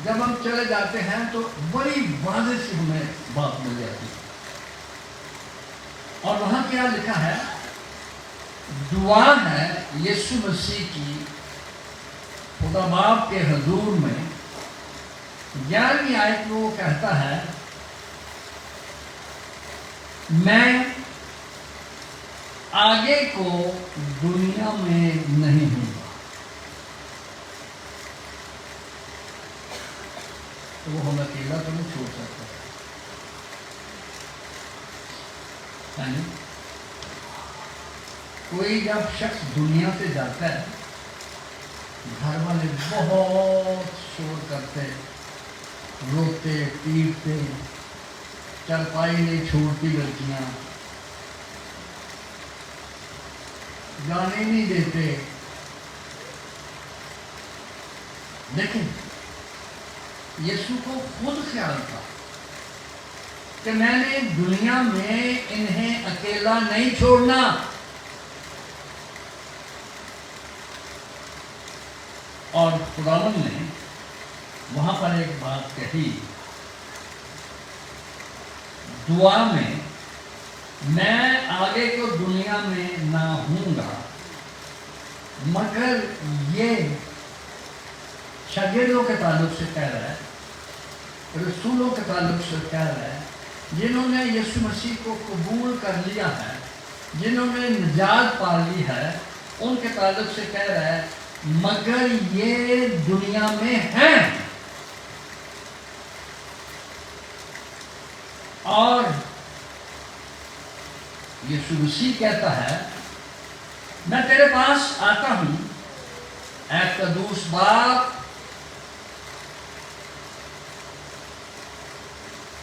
جب ہم چلے جاتے ہیں تو بڑی واضح سی ہمیں بات مل جاتی ہے. اور وہاں کیا لکھا ہے؟ دعا ہے یسوع مسیح کی خدا باپ کے حضور میں. 11ویں آیت میں وہ کہتا ہے، میں آگے کو دنیا میں نہیں ہوں گا. تو وہ ہم اکیلا تو نہیں چھوڑ سکتا. کوئی جب شخص دنیا سے جاتا ہے، گھر والے بہت شور کرتے، روتے پیٹتے، چرپائی نہیں چھوڑتی لڑکیاں، جانے نہیں دیتے. لیکن یسوع کو خود خیال تھا کہ میں نے دنیا میں انہیں اکیلا نہیں چھوڑنا. اور خداوند نے وہاں پر ایک بات کہی دعا میں آگے کو دنیا میں نہ ہوں گا، مگر یہ شاگردوں کے تعلق سے کہہ رہا ہے، رسولوں کے تعلق سے کہہ رہا ہے، جنہوں نے یسوع مسیح کو قبول کر لیا ہے، جنہوں نے نجات پا لی ہے، ان کے تعلق سے کہہ رہا ہے مگر یہ دنیا میں ہیں. اور یسوع مسیح کہتا ہے میں تیرے پاس آتا ہوں اے قدوس باپ،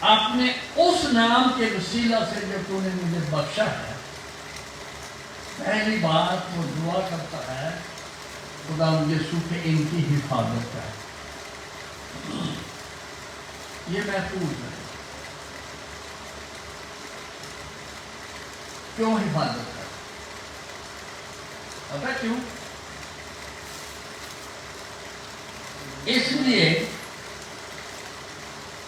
اپنے اس نام کے وسیلہ سے جو تو نے مجھے بخشا ہے. پہلی بات وہ دعا کرتا ہے خدا یسوع کے ان کی حفاظت ہے، یہ محفوظ ہے. کیوں حفاظت کرتا؟ پتا کیوں؟ اس لیے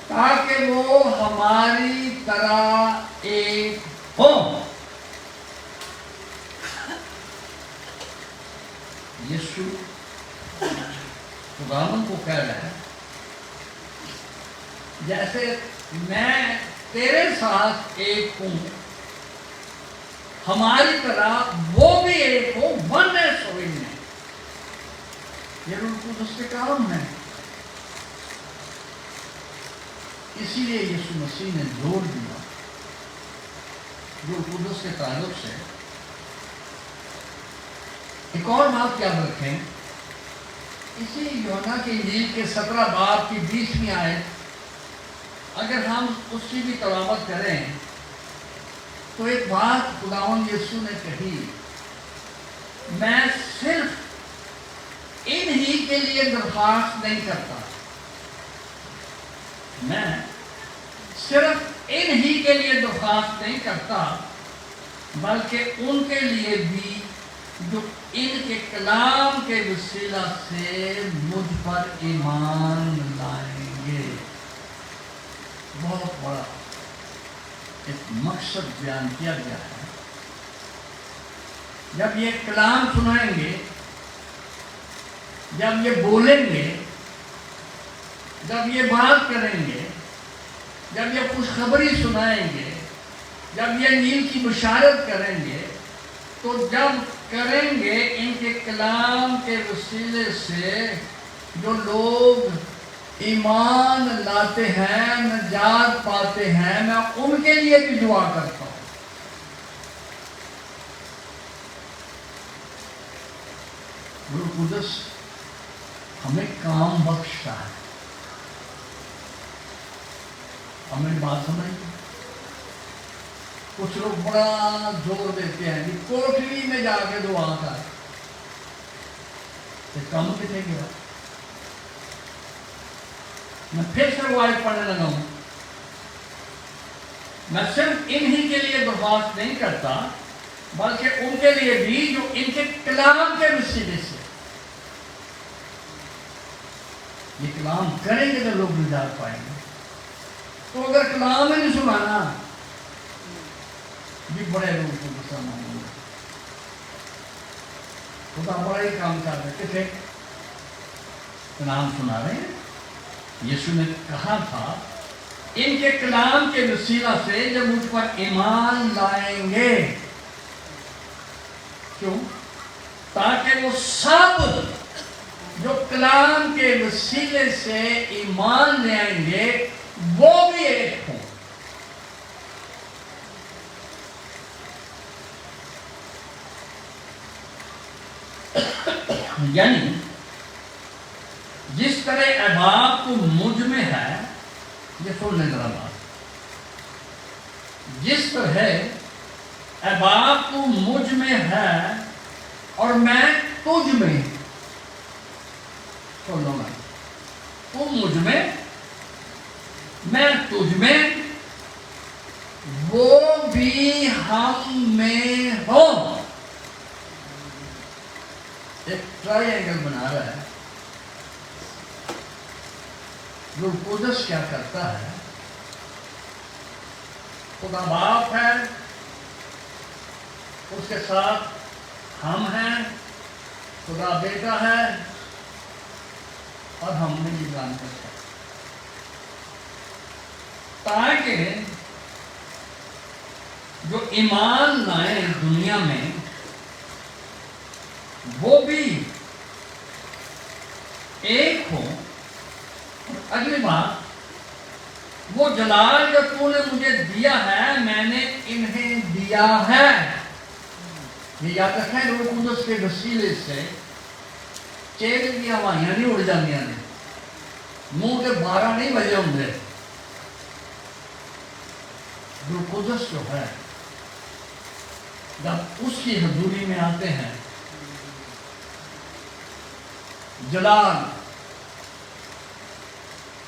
تاکہ وہ ہماری طرح ایک ہو. یسوع خداوند کو کہہ رہا ہے جیسے میں تیرے ساتھ ایک ہوں ہماری طرح وہ بھی ایک ہو. ون ہے سوئی میں یہ روح القدس کے کام ہے. اسی لیے یسوع مسیح نے زور دیا روح القدس کے تعلق سے. ایک اور بات یاد رکھیں اسی یوحنا کی انجیل کے 17 باب کی 20ویں آیت اگر ہم اس کی بھی تلاوت کریں تو ایک بات خداوند یسوع نے کہی میں صرف انہی کے لیے درخواست نہیں کرتا میں صرف انہی کے لیے درخواست نہیں کرتا بلکہ ان کے لیے بھی جو ان کے کلام کے وسیلہ سے مجھ پر ایمان لائیں گے. بہت بڑا ایک مقصد بیان کیا گیا ہے. جب یہ کلام سنائیں گے جب یہ بولیں گے جب یہ بات کریں گے جب یہ خوشخبری سنائیں گے جب یہ نیل کی بشارت کریں گے تو جب کریں گے ان کے کلام کے وسیلے سے جو لوگ ایمان لاتے ہیں نجات پاتے ہیں میں ان کے لیے بھی دعا کرتا ہوں. روح القدس ہمیں کام بخشتا ہے. ہمیں بات سمجھ کچھ لوگ بڑا زور دیتے ہیں کہ کوٹلی میں جا کے دعا کر کام کتنے گیا. میں پھر سے روایت پڑھنے لگا ہوں میں صرف انہی کے لیے درخواست نہیں کرتا بلکہ ان کے لیے بھی جو ان کے کلام کے وسیلے سے یہ کلام کریں گے تو لوگ نجات پائیں گے. تو اگر کلام ہی نہیں سنانا بھی بڑے لوگ کو غصہ مانیں گے. خدا بڑا ہی کام کر رہے کتنے کلام سنا رہے ہیں. یسوع نے کہا تھا ان کے کلام کے وسیلہ سے جب مجھ پر ایمان لائیں گے کیوں تاکہ وہ سب جو کلام کے وسیلے سے ایمان لے آئیں گے وہ بھی ایک ہوں. یعنی جس طرح احباب تو مجھ میں ہے یہ سننے ذرا بات جس طرح احباب تو مجھ میں ہے اور میں تجھ میں سن لو میں تو مجھ میں تجھ میں وہ بھی ہم میں ہو. ایک ٹرائی اینگل بنا رہا ہے. روح القدس کیا کرتا ہے خدا باپ ہے اس کے ساتھ ہم ہیں خدا بیٹا ہے اور ہم نے یہ جان کرتا ہے تاکہ جو ایمان لائیں دنیا میں وہ بھی ایک ہو. اگلی بات وہ جلال جو تو نے مجھے دیا ہے میں نے انہیں دیا ہے. یہ یاد رکھیں روح القدس کے وسیلے سے چہرے کی ہوائیاں نہیں اڑ جاندیاں نے منہ کے 12 نہیں بجے ہوں گے. روح القدس جو ہے جب اس کی حضوری میں آتے ہیں جلال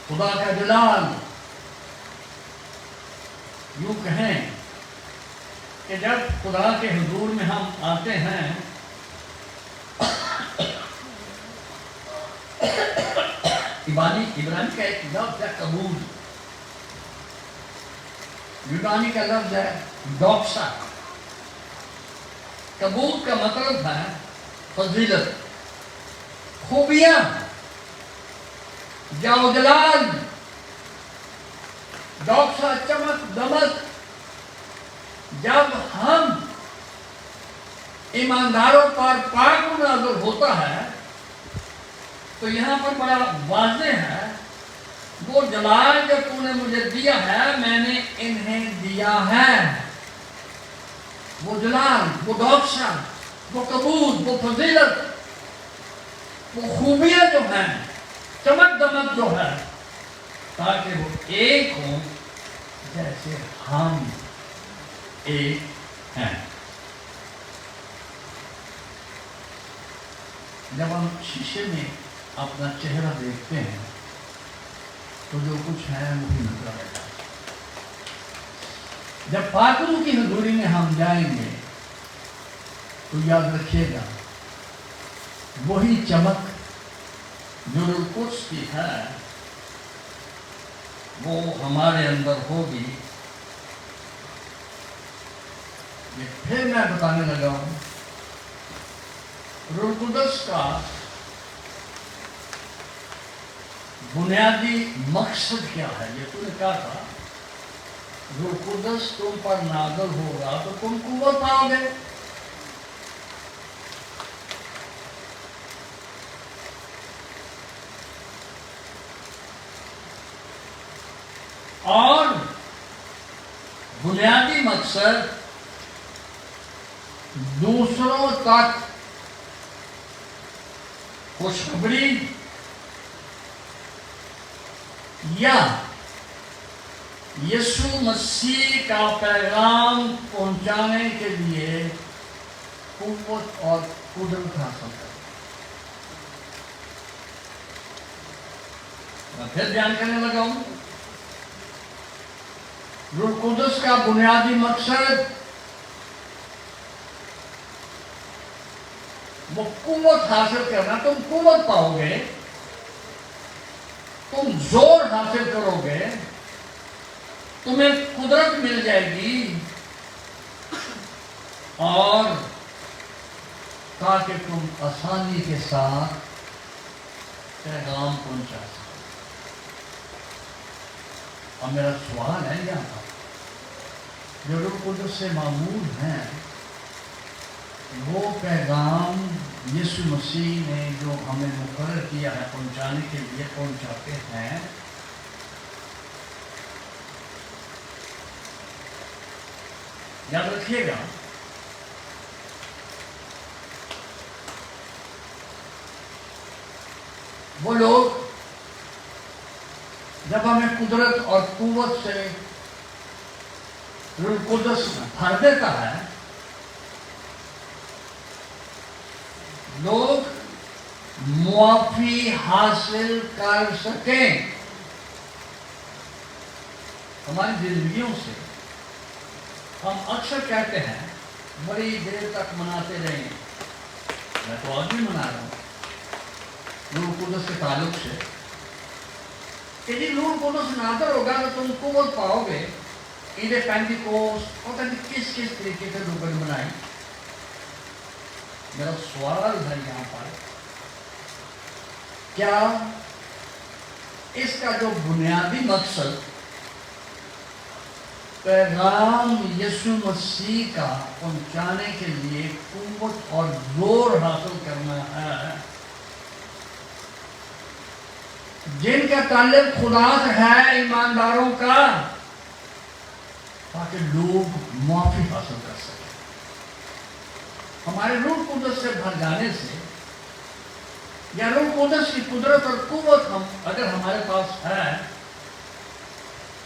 خدا کا جلال یوں کہیں کہ جب خدا کے حضور میں ہم آتے ہیں عبرانی کا ایک لفظ ہے قبول، یونانی کا لفظ ہے ڈوکسا۔ قبول کا مطلب ہے فضیلت، خوبیاں، جاو جلال، ڈوکسا چمک دمک۔ جب ہم ایمانداروں پر پاک نازل ہوتا ہے تو یہاں پر بڑا واضح ہے، وہ جلال جو تو نے مجھے دیا ہے میں نے انہیں دیا ہے۔ وہ جلال، وہ ڈوکسا، وہ قبول، وہ فضیلت، وہ خوبیاں جو ہیں، چمک دمک جو ہے، تاکہ وہ ایک ہوں جیسے ہم ایک ہیں۔ جب ہم شیشے میں اپنا چہرہ دیکھتے ہیں تو جو کچھ ہے وہی نظر آتا ہے۔ جب پاکرو کی حضوری میں ہم جائیں گے تو یاد رکھیے گا وہی چمک جو روح القدس کی ہے وہ ہمارے اندر ہوگی۔ یہ پھر میں بتانے لگا ہوں، روح القدس کا بنیادی مقصد کیا ہے؟ یہ تو نے کہا تھا روح القدس تم پر نازل ہوگا تو تم قوت پاؤ گے۔ اور بنیادی مقصد دوسروں تک خوشخبری یا یسوع مسیح کا پیغام پہنچانے کے لیے قوت اور قدرت حاصل کرنا۔ میں پھر بیان کرنے لگا ہوں، روح القدس کا بنیادی مقصد وہ قوت حاصل کرنا۔ تم قوت پاؤ گے، تم زور حاصل کرو گے، تمہیں قدرت مل جائے گی، اور تاکہ تم آسانی کے ساتھ پیغام پہنچا سکو۔ اور میرا سوال ہے یہاں پر، جو روح القدس سے معمول ہیں وہ پیغام یسوع مسیح نے جو ہمیں مقرر کیا ہے پہنچانے کے لیے پہنچاتے ہیں۔ یاد رکھیے گا وہ لوگ جب ہمیں قدرت اور قوت سے روح القدس بھر دیتا ہے، لوگ معافی حاصل کر سکیں۔ ہماری زندگیوں سے ہم اکثر کہتے ہیں بڑی دیر تک مناتے رہیں گے، میں تو آج بھی منا رہا ہوں روح القدس کے تعلق سے، کہ جی روح القدس نازل ہوگا تو تم قوت پاؤ گے۔ عید پینتیکوست اور کس طریقے سے روبن منائی۔ میرا سوال ہے یہاں پر، کیا اس کا جو بنیادی مقصد پیغام یسوع مسیح کا پہنچانے کے لیے قوت اور زور حاصل کرنا ہے، جن کا تعلق خدا سے ہے ایمانداروں کا، تاکہ لوگ معافی حاصل کر سکیں؟ ہمارے روح القدس سے بھر جانے سے یا روح القدس کی قدرت اور قوت اگر ہمارے پاس ہے،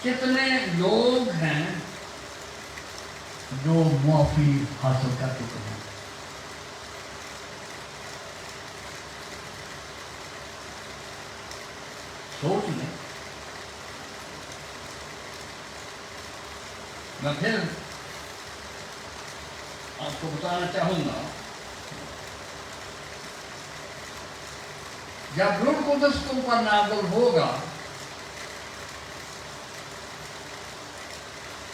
کتنے لوگ ہیں جو معافی حاصل کر چکے ہیں؟ سوچ لیں۔ میں پھر کو بتانا چاہوں گا. جب روح القدس تم پر نازل ہوگا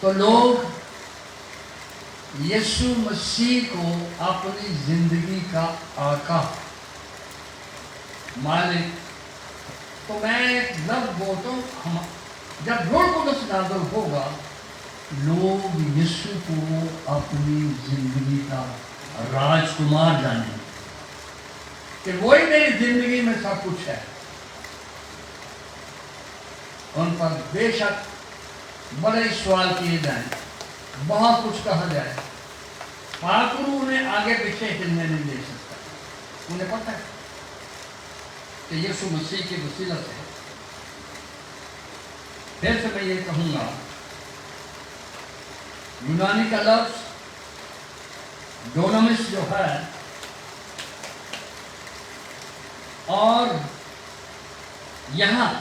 تو لوگ یسوع مسیح کو اپنی زندگی کا آقا مالک. تو میں ایک لفظ بولتا ہوں, جب روح القدس نازل ہوگا لوگ یسوع کو اپنی زندگی کا راجکمار جانیں کہ وہی میری زندگی میں سب کچھ ہے. ان پر بے شک بڑے سوال کیے جائیں, بہت کچھ کہا جائے, پاک روح انہیں آگے پیچھے ہلنے نہیں دے سکتا. انہیں پتہ ہے کہ یسوع مسیح کے وسیلہ سے. پھر سے میں یہ کہوں گا, یونانی کا لفظ ڈونامس جو ہے اور یہاں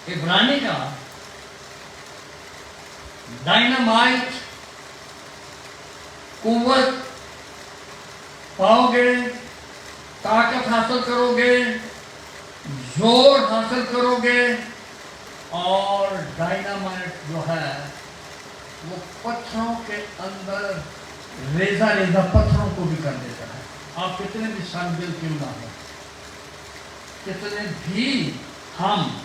عبرانی کا ڈائنامائٹ, قوت پاؤ گے, طاقت حاصل کرو گے, زور حاصل کرو گے. اور ڈائنامائٹ جو ہے وہ پتھروں کے اندر ریزہ ریزہ پتھروں کو بھی کر دیتا ہے. آپ کتنے بھی سنگ دل کیوں نہ ہو, کتنے بھی ہم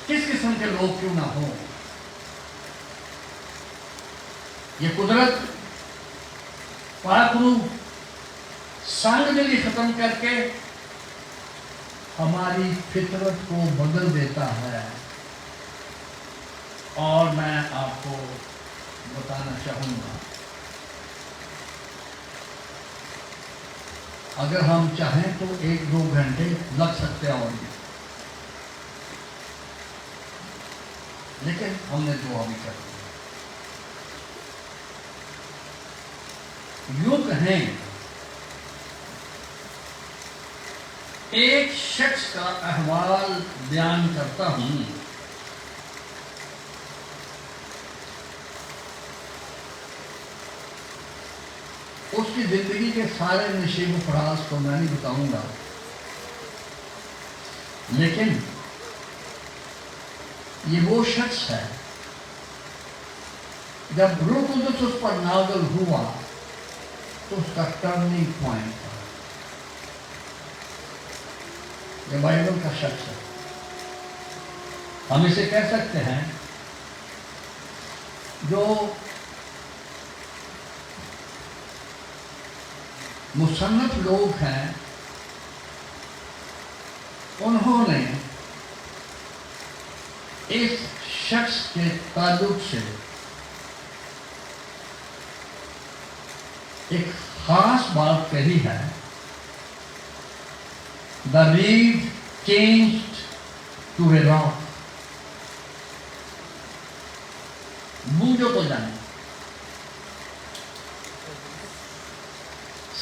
کس قسم کے لوگ کیوں نہ ہو, یہ قدرت پاک روح سنگ دلی ختم کر کے ہماری فطرت کو بدل دیتا ہے. اور میں آپ کو بتانا چاہوں گا, اگر ہم چاہیں تو 1-2 گھنٹے لگ سکتے ہیں اور بھی, لیکن ہم نے دعا بھی کر دی. یوں کہیں ایک شخص کا احوال بیان کرتا ہوں. اس کی زندگی کے سارے نشیب و فراز کو میں نہیں بتاؤں گا, لیکن یہ وہ شخص ہے جب روح القدس اس پر نازل ہوا تو اس کا ٹرننگ پوائنٹ تھا. یہ بائبل کا شخص ہے. ہم اسے کہہ سکتے ہیں جو مصنف لوگ ہیں انہوں نے اس شخص کے تعلق سے ایک خاص بات کہی ہے. The reed changed to a rock. بوجھو تو جانے,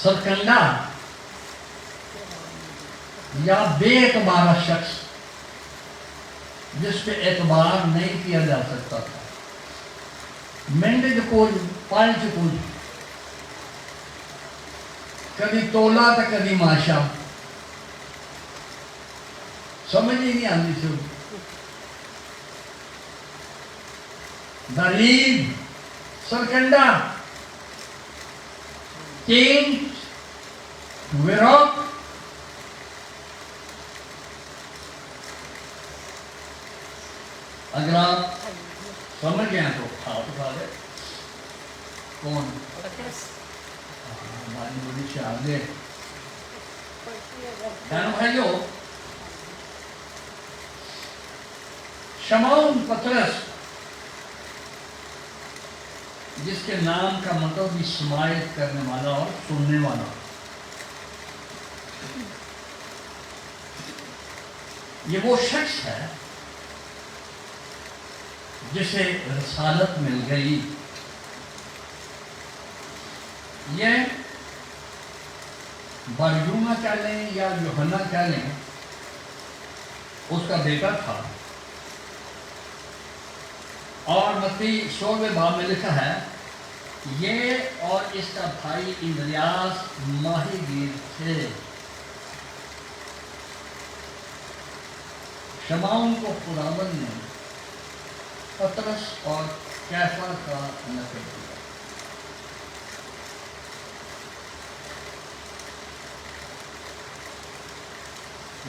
سرکنڈا یا بے اعتبار شخص جس پہ اعتبار نہیں کیا جا سکتا تھا, مینڈے جو کوئی پال جو کوئی کبھی تولا تو کبھی ماشا, سمجھ ہی نہیں آتی تھی. The reed, سرکنڈا changed to a rock. اگر آپ سمجھ گئے تو ہاتھ اٹھا دے. کون ہماری بڑی شہادے بہنوں بھائیوں, شمعون پطرس جس کے نام کا مطلب بھی سماعت کرنے والا اور سننے والا, یہ وہ شخص ہے جسے رسالت مل گئی. یہ برجونا کہہ لیں یا یوحنا کہہ لیں, اس کا بیٹا تھا. اور متی 16 باب میں لکھا ہے یہ اور اس کا بھائی اندریاس ماہی گیر تھے. شمعون کو خداوند نے پطرس اور کیفا کا نقل کیا.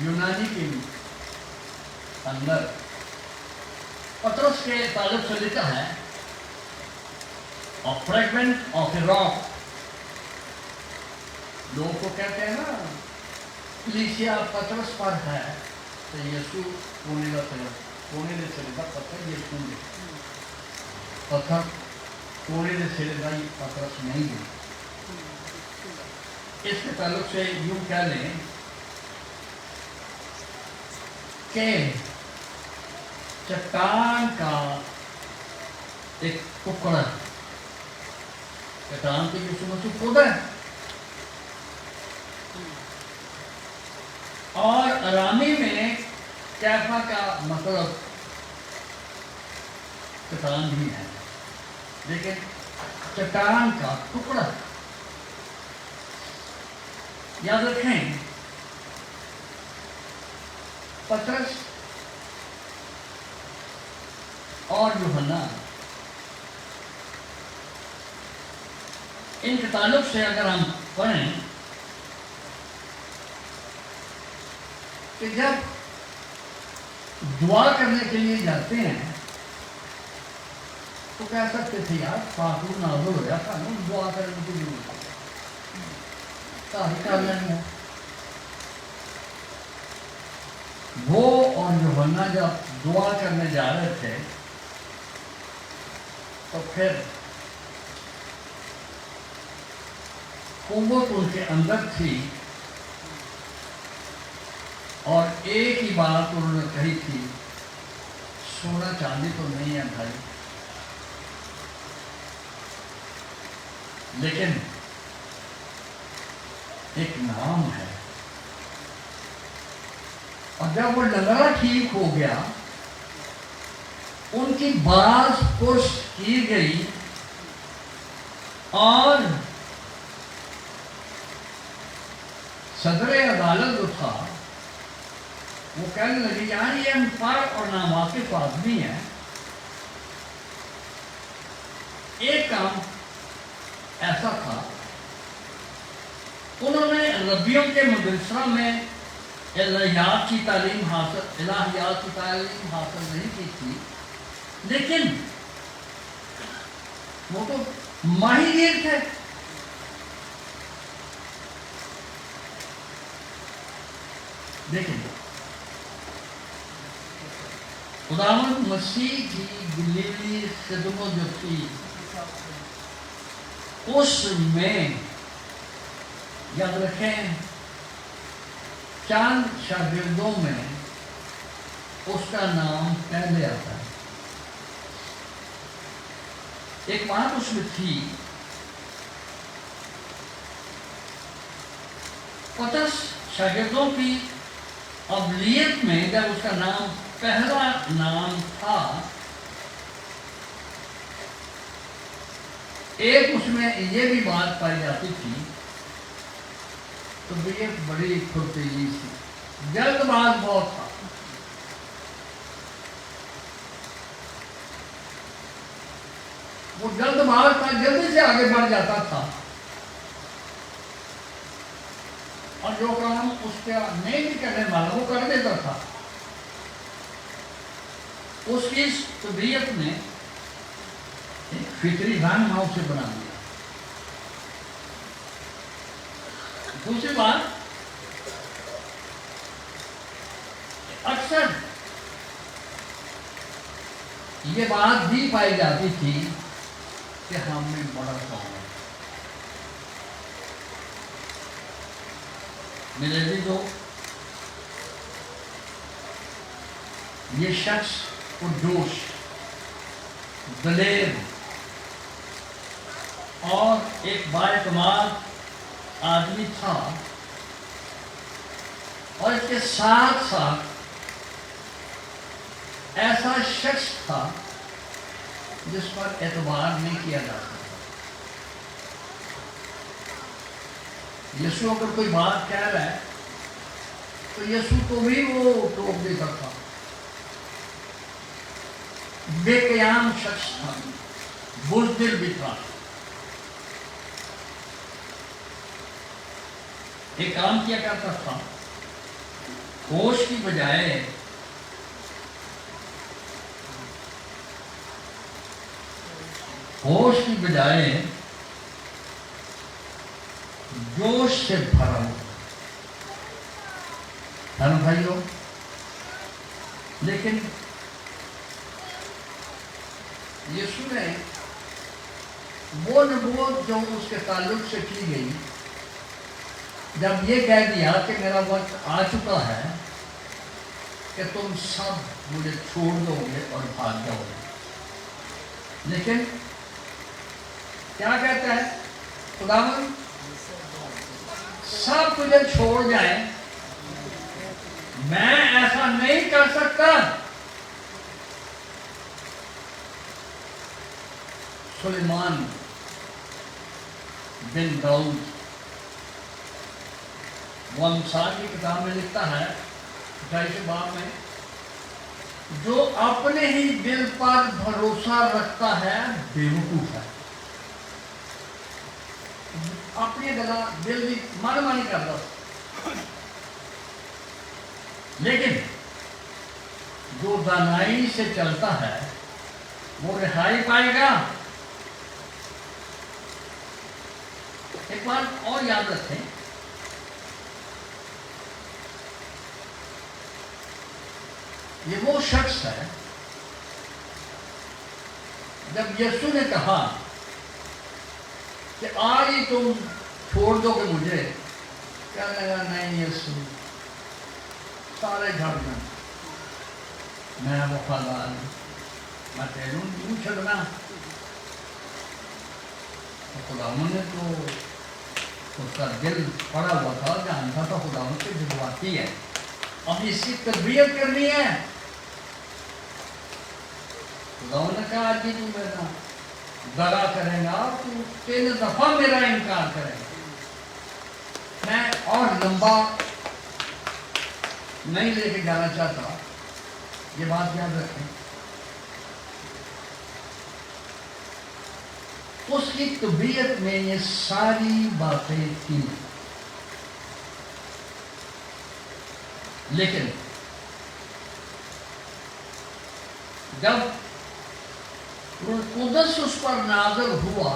یونانی کے اندر پطرس کے تعلق سے لکھا ہے a fragment of a rock. لوگ کو کہتے ہیں نا کلیسیا پطرس پر ہے تو یسوع کونے نے چلے گا پتھر یسوع نے پتھر کونے نے چلے گا یہ پطرس نہیں ہے. اس کے تعلق سے یوں کہہ لیں کہ چٹان کا ایک ٹکڑا چٹان کے یسوع مسیح کھودا ہے اور ارامی میں کیفا کا مطلب چٹان بھی ہے لیکن چٹان کا ٹکڑا. یاد رکھیں پطرس اور یوحنا ان کے تعلق سے اگر ہم پڑھیں کہ جب دعا کرنے کے لیے جاتے ہیں تو کہہ سکتے تھے یار فاطر نازل ہو جاتا نا دعا کرنے کی ضرورت کافی کرنا نہیں ہے. وہ اور یوحنا جب دعا کرنے جا رہے تھے تو پھر قوت ان کے اندر تھی اور ایک ہی بات انہوں نے کہی تھی سونا چاندی تو نہیں ہے بھائی لیکن ایک نام ہے. اور جب وہ لنگڑا ٹھیک ہو گیا ان کی باز پرس کی گئی اور صدر عدالت جو تھا وہ کہنے لگی یار یہ انپڑھ اور ناواقف آدمی ہے. ایک کام ایسا تھا انہوں نے ربیوں کے مدرسہ میں الہیات کی تعلیم حاصل نہیں کی تھی لیکن وہ تو ماہی گیر تھے. لیکن خداوند مسیح کی دلیری خدمت جو تھی اس میں یاد رکھیں چند شاگردوں میں اس کا نام پہلے آتا ہے. ایک بات اس میں تھی پطرس شاگردوں کی ابلیت میں جب اس کا نام پہلا نام تھا ایک اس میں یہ بھی بات پائی جاتی تھی تو یہ بڑی پھرتیلی تھی جلد باز بہت تھا. وہ جلد باز تھا جلدی سے آگے بڑھ جاتا تھا اور جو کام اس کا نہیں بھی کرنے والا وہ کر دیتا تھا. اس کی طبیعت نے ایک فطری رنگ ماؤ سے بنا دیا. دوسری بات اکثر یہ بات بھی پائی جاتی تھی کہ ہم میں بڑا کام ہے. میرے عزیزو یہ شخص پرجوش دلیر اور ایک بااعتماد آدمی تھا اور اس کے ساتھ ساتھ ایسا شخص تھا جس پر اعتبار نہیں کیا جا سکتا. یسوع اگر کوئی بات کہہ رہا ہے تو یسوع کو بھی وہ ٹوک دیتا تھا. بے قیام شخص تھا, بزدل بھی تھا. ایک کام کیا کرتا تھا, ہوش کی بجائے جوش سے بھرا ہوا. بھائیوں, لیکن یسوع نے وہ نبوت جو اس کے تعلق سے کی گئی, جب یہ کہہ دیا کہ میرا وقت آ چکا ہے کہ تم سب مجھے چھوڑ دو گے اور بھاگ جاؤ گے, لیکن کیا کہتا ہے خداوند, سب تجھے چھوڑ جائیں, میں ایسا نہیں کر سکتا. سلیمان بن داؤد وہ امثال کی کتاب میں لکھتا ہے 28 باب میں, جو اپنے ہی دل پر بھروسہ رکھتا ہے بیوقوف ہے. اپنی دل کی من مانی کرتا, لیکن جو دانائی سے چلتا ہے وہ رہائی پائے گا. ایک بات اور یاد رکھیں, یہ وہ شخص ہے جب یسوع نے کہا کہ آج ہی تم چھوڑ دو گے مجھے, کیا لگا نہیں یسوع سارے گھر میں وفادار ہوں, میں تیروں کیوں چھڑنا. خداوند نے تو اس کا دل پڑا ہوا تھا, جانتا تھا خداوند سے جذباتی ہے, اب اس کی تربیت کرنی ہے. خداوند نے کہا آج ہی تو میرا دغا کرے گا, تو 3 دفعہ میرا انکار کرے گا. میں اور لمبا نہیں لے کے جانا چاہتا, یہ بات یاد رکھیں. اس کی طبیعت میں یہ ساری باتیں تھیں, لیکن جب روح القدس اس پر نازل ہوا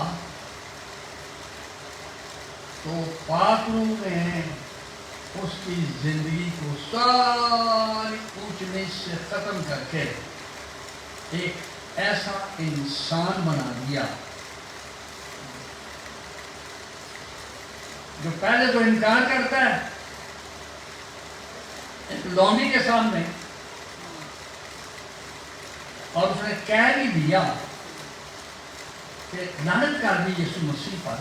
تو پاک روح نے اس کی زندگی کو ساری اونچ نیچ سے ختم کر کے ایک ایسا انسان بنا دیا جو پہلے تو انکار کرتا ہے ایک لونڈی کے سامنے, اور اس نے کہہ بھی دیا کہ لعنت کر دی یسوع مسیح پر.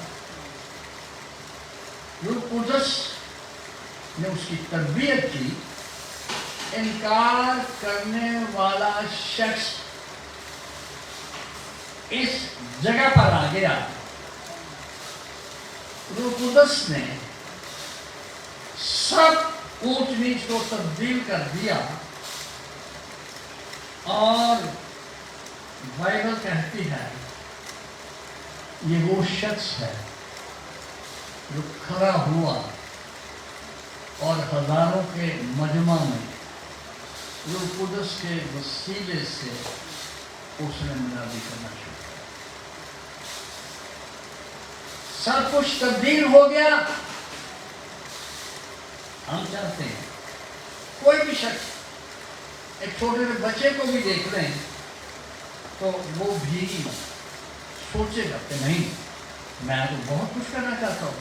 روح القدس نے اس کی تربیت کی, انکار کرنے والا شخص اس جگہ پر آ گیا. روح القدس نے سب اونچ نیچ کو تبدیل کر دیا, اور بائبل کہتی ہے یہ وہ شخص ہے جو کھڑا ہوا اور ہزاروں کے مجمع میں روح القدس کے وسیلے سے اس نے منادی کرنا شروع کیا. سب کچھ تبدیل ہو گیا. ہم چاہتے ہیں کوئی بھی شخص ایک چھوٹے سے بچے کو بھی دیکھ لیں تو وہ بھی سوچے گا کہ نہیں میں تو بہت کچھ کرنا چاہتا ہوں,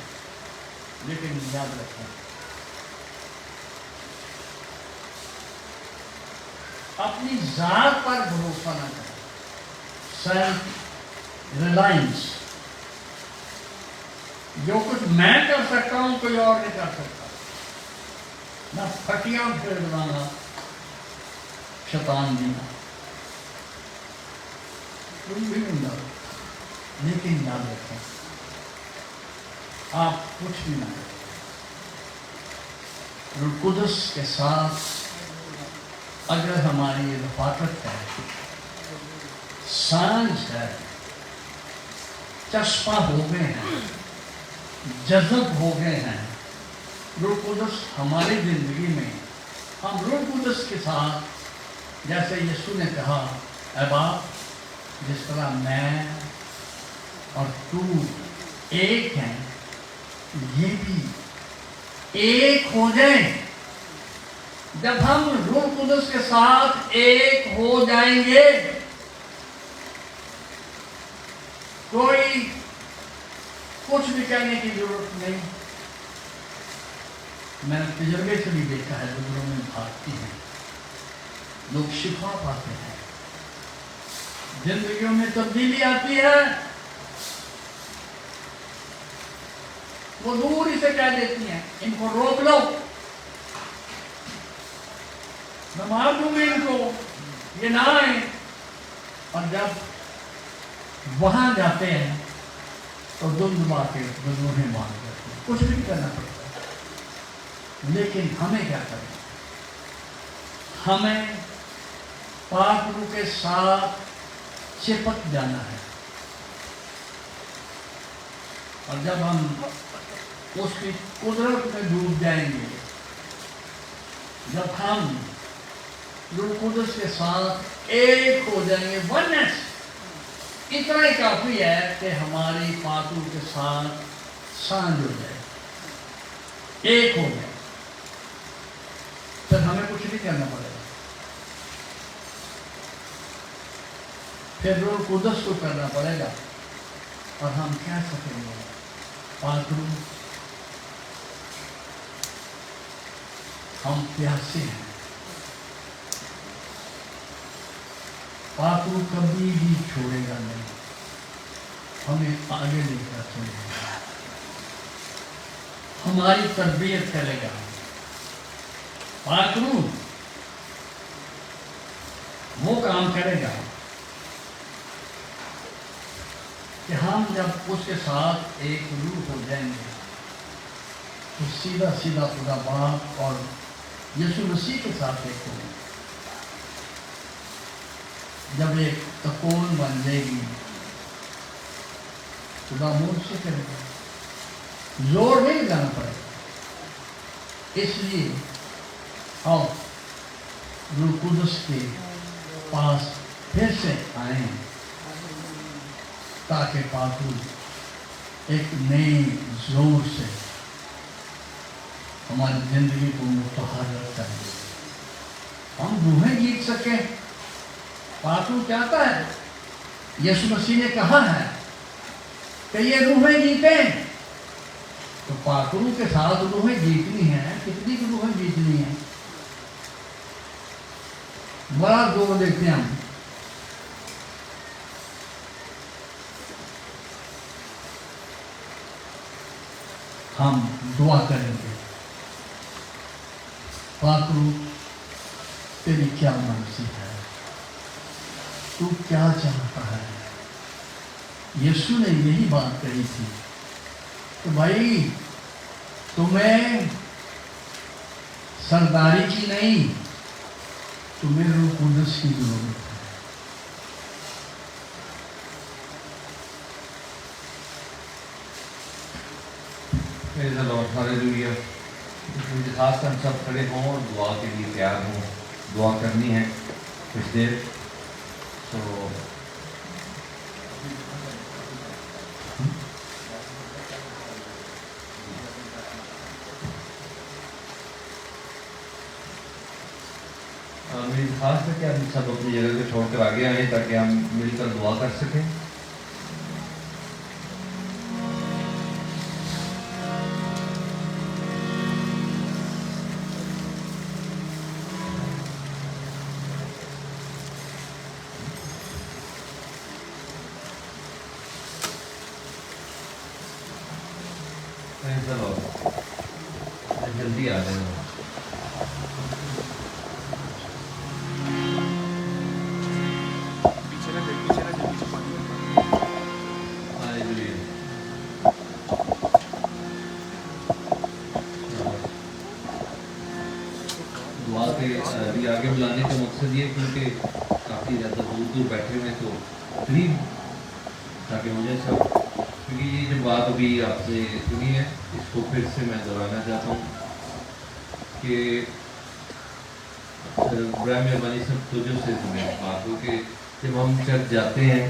لیکن یاد رکھیں اپنی ذات پر بھروسہ نہ کریں. سیلف ریلائنس, جو کچھ میں کر سکتا ہوں کوئی اور نہیں کر سکتا. نہ پھٹیاں پھیروانا شیطان دینا. तुम भी नहीं डालो, लेकिन याद रखो आप कुछ भी ना करो। रूह कुदस के साथ अगर हमारी ये रफाकत है, सांझ है, चश्मा हो गए हैं, जज़ब हो गए हैं, रूह कुदस हमारी जिंदगी में, हम रूह कुदस के साथ जैसे यीशु ने कहा, ऐ बाप जिस तरह मैं और तू एक हैं, ये भी एक हो जाए। जब हम रूह कुदस के साथ एक हो जाएंगे, कोई कुछ भी कहने की जरूरत नहीं। मैंने तजर्बे से भी देखा है, लोगों में भागती हैं, लोग शिफा पाते हैं, जिंदगियों में तब्दीली आती है, वो दूर ही से कह देती हैं इनको रोक लो, मैं मार दूंगी इनको, ये ना आए। और जब वहां जाते हैं तो दुम के उन्हें मार देते हैं, कुछ भी करना पड़ता है। लेकिन हमें क्या करना, हमें पाक रूह के साथ चिपक जाना है। और जब हम उसकी कुदरत में डूब जाएंगे, जब हम रूह कुदस के साथ एक हो जाएंगे, वननेस, इतना ही काफी है कि हमारी पाक रूह के साथ सांझ हो जाए, एक हो जाए, फिर हमें कुछ नहीं करना पड़ेगा। फिर रूह कुदस को करना पड़ेगा। और हम क्या सकेंगे, पाक रूह, हम प्यासे हैं, पाक रूह कभी भी छोड़ेगा नहीं, हमें आगे लेकर चलेगा, हमारी तरबियत करेगा। पाक रूह वो काम करेगा कि हम जब उसके साथ एक रूह हो जाएंगे तो सीधा सीधा खुदा बाप और यीशु मसीह के साथ एक होंगे। जब एक तकोन बन जाएगी, खुदा मुंह से करेगा, जोर नहीं लगाना पड़ेगा। इसलिए आओ रूह कुदस के पास फिर से आए, ताकि पाक रूह एक नए जोर से हमारी जिंदगी को मुतहर्रिक कर दे, हम रूहें जीत सके। पाक रूह चाहता है, यीशु मसीह ने कहा है कि ये रूहें जीते, तो पाक रूह के साथ रूहें जीतनी है। कितनी की रूहें जीतनी है, बड़ा जोर देते हैं हम दुआ करेंगे, पाक रूह तेरी क्या मर्जी है, तू क्या चाहता है। यीशु ने यही बात कही थी, तो भाई तुम्हें सरदारी की नहीं, तुम्हें रूह कुदस की जरूरत है। Praise the Lord, Hallelujah। मुझे खास कर हम सब खड़े हों और दुआ के लिए तैयार हों, दुआ करनी है कुछ देर। तो मेरी खास है कि हम सब अपनी जगह को छोड़कर आगे आए ताकि हम मिलकर दुआ कर सकें। Praise the Lord। जल्दी आ जाए। पीछे ना पीछे से अभी आगे बुलाने का मकसद ये क्योंकि काफ़ी ज़्यादा दूर दूर बैठे हुए तो करीब ताकि मुझे सब, क्योंकि ये जो बात अभी आपने सुनी है इसको फिर से मैं दोहराना चाहता हूँ कि बड़ा मेहरबानी सब तुझे से सुने बात हो कि जब हम चर्च जाते हैं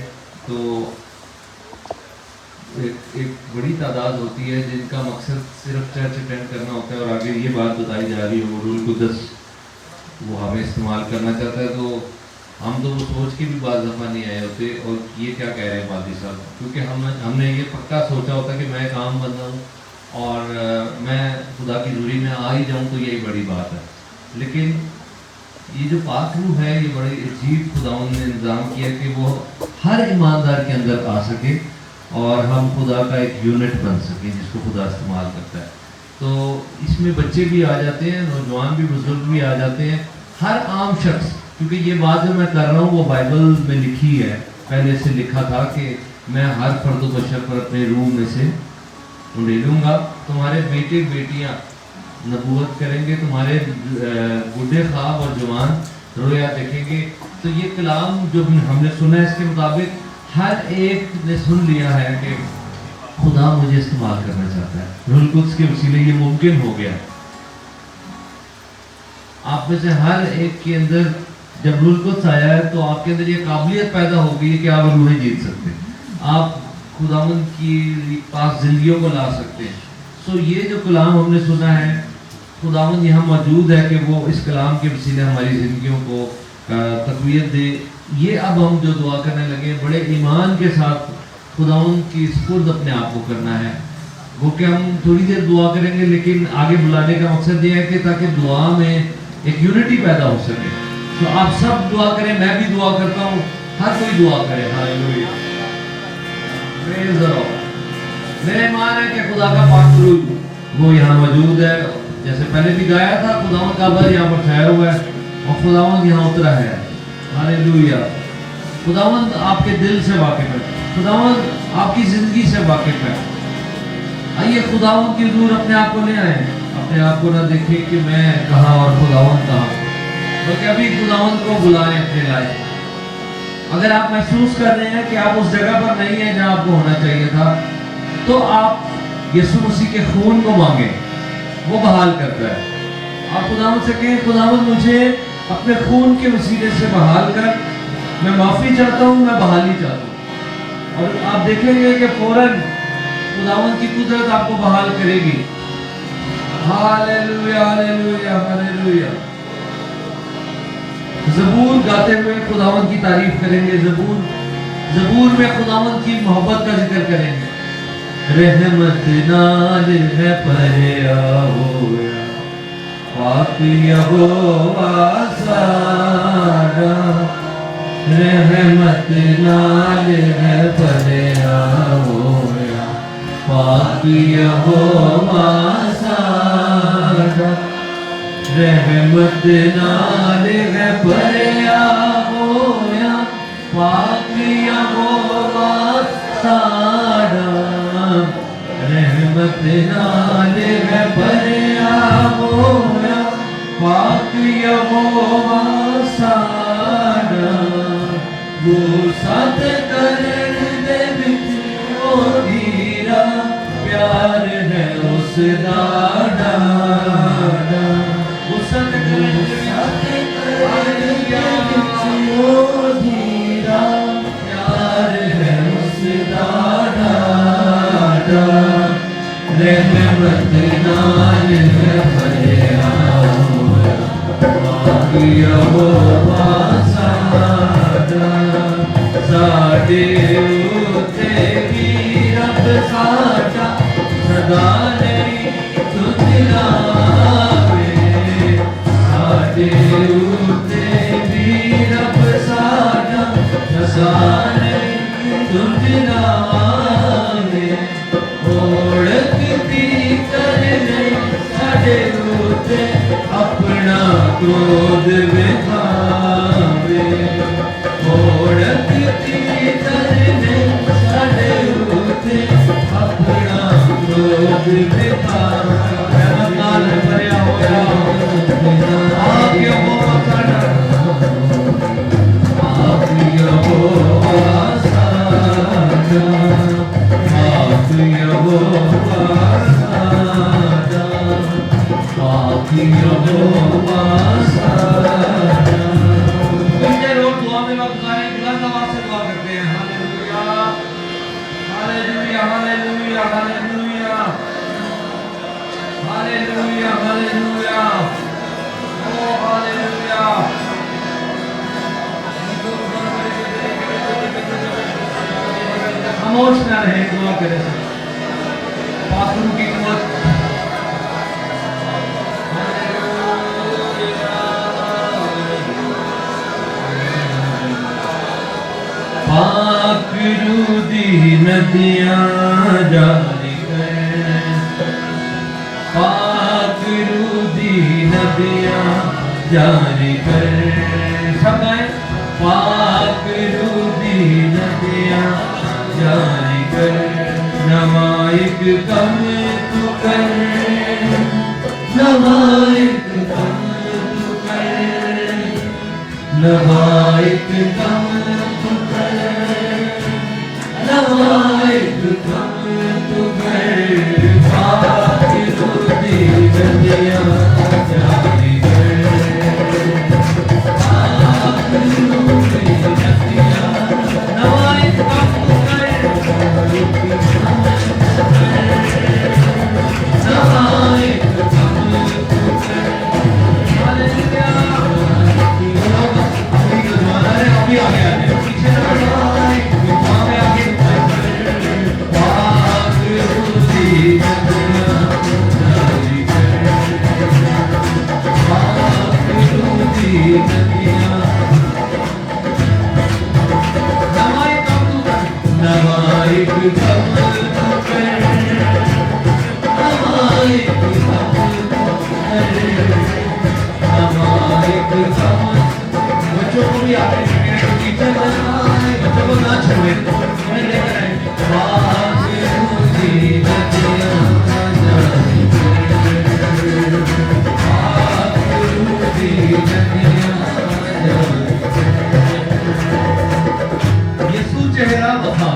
तो एक बड़ी तादाद होती है जिनका मकसद सिर्फ चर्च अटेंड करना होता है और आगे ये बात बताई जा रही हो रूल कुदस वो हमें इस्तेमाल करना चाहता है, तो हम तो वो सोच के भी बाज़ दफ़ा नहीं आए होते और ये क्या कह रहे हैं मादी साहब, क्योंकि हमने ये पक्का सोचा होता कि मैं काम बंदा हूँ और मैं खुदा की दूरी में आ ही जाऊँ तो यही बड़ी बात है। लेकिन ये जो पाक रूह है ये बड़ी अजीब खुदावन ने इंतज़ाम किया कि वो हर ईमानदार के अंदर आ सके और हम खुदा का एक यूनिट बन सकें जिसको खुदा इस्तेमाल करता है। तो इसमें बच्चे भी आ जाते हैं, नौजवान भी, बुजुर्ग भी आ जाते हैं, हर आम शख्स, क्योंकि ये बात जो मैं कर रहा हूँ वो बाइबल में लिखी है, पहले से लिखा था कि मैं हर फर्द बशर पर अपने रूह में से उंडेलूँगा, तुम्हारे बेटे बेटियाँ नबूवत करेंगे, तुम्हारे बूढ़े ख्वाब और जवान रोया देखेंगे। तो ये कलाम जो हमने सुना है इसके मुताबिक हर एक ने सुन लिया है कि खुदा मुझे इस्तेमाल करना चाहता है। रूहुल कुद्स के वसीले ये मुमकिन हो गया। आप में से हर एक के अंदर जब रूहुल कुद्स आया है तो आपके अंदर ये काबिलियत पैदा हो गई है कि आप रूहें जीत सकते हैं, आप खुदावंद की पास जिंदगियों को ला सकते हैं। सो ये जो कलाम हमने सुना है खुदावंद यहाँ मौजूद है कि वो इस कलाम के वसीले हमारी ज़िंदगियों को तक़वियत दे। ये अब हम जो दुआ करने लगे बड़े ईमान के साथ खुदावंद की सुपुर्द अपने आप को करना है। वो कि हम थोड़ी देर दुआ करेंगे लेकिन आगे बुलाने का मकसद ये है कि ताकि दुआ में एक यूनिटी पैदा हो सके। तो आप सब दुआ करें, मैं भी दुआ करता हूँ, हर कोई दुआ करे। Hallelujah, praise the Lord. मेरा ईमान है कि खुदा का पाक रूह वो यहाँ मौजूद है, जैसे पहले भी गाया था, खुदावंद का बर यहाँ पर ठहरा हुआ है और खुदावंद यहाँ उतरा है। हालेलुया। खुदावंद आपके दिल से वाकिफ है, खुदावंद आपकी ज़िंदगी से वाकिफ है। आइए खुदावंद की हज़ूर अपने आप को ले आए, अपने आप को ना देखें कि मैं कहाँ और खुदावंद कहाँ, बल्कि अभी खुदावंद को बुलाएं अपने लायक। अगर आप महसूस कर रहे हैं कि आप उस जगह पर नहीं हैं जहाँ आपको होना चाहिए था, तो आप यीशु मसीह के खून को मांगे, वो बहाल करता है। आप खुदावंद से कहें, खुदावंद मुझे अपने खून के वसीले से बहाल कर, मैं माफ़ी चाहता हूँ, मैं बहाली चाहता हूँ। और आप देखेंगे कि फौरन खुदावंद की कुदरत आपको बहाल करेगी। Hallelujah, hallelujah, hallelujah. ज़बूर गाते हुए खुदावंद की तारीफ करेंगे, ज़बूर में खुदावंद की मोहब्बत का जिक्र करेंगे। रहमत नाल है परया होया पाक यहोवा सारा, रहमत नाल है परया होया पाक यहोवा सारा, रहमत नाल है परया होया पाक यहोवा सारा, रहमत नाल है परया होया पाक यहोवा सारा, वो सत करन दे विच ओ धीरा प्यार है उस डाडा, वो सत करन दे विच ओ धीरा प्यार है उस डाडा, रहमत नाल है परया होया पाक यहोवा सारा, साडे उत्ते भी रब साडा सदा नहीं तुझरावे, साडे उत्ते भी रब साडा सदा नहीं तुझरावे, ओढ़कती करने साडे उत्ते अपना क्रोध विखावे, ओढ़कती करने साडे उत्ते अपना क्रोध विखावे। रहमत नाल भरिया होया आप यहोवा सारा। पिछले रोज दुआ में वक्त गाए बुलंद आवाज से दुआ करते हैं hallelujah hallelujah hallelujah hallelujah hallelujah hallelujah oh hallelujah. खामोश ना रहे दुआ करे बाथरूम की कुवत पाक रूदी नदियाँ जारी कर, पाक रूदी नदियाँ जारी कर। सब गाएं। पाक रूदी नदियाँ जारी कर, नमाइक कम तू कर, नमाइक कम तू कर, नमाइक कम तू कर, नमाइक कम तू कर। पाक रूदी नदियाँ जारी कर, पाक रूदी नदियाँ नमाइक कम तू कर, नमाइक कम तू कर। हालेलुया। अभी गुरुद्वारा है, अभी आगे आ जाए, पीछे ना हटो, वहाँ पे आगे पाक रूदी नदियाँ जारी कर, पाक रूदी नदियाँ नमाइक कम तू कर, नमाइक कम तू कर, नमाइक कम तू कर, नमाइक कम। बच्चों को भी आगे टीचर बच्चों को ना छोड़े, उन्हें लेकर आए। पाक रूदी नदियाँ जारी कर, पाक रूदी नदियाँ जारी कर। यीशु चेहरा वफा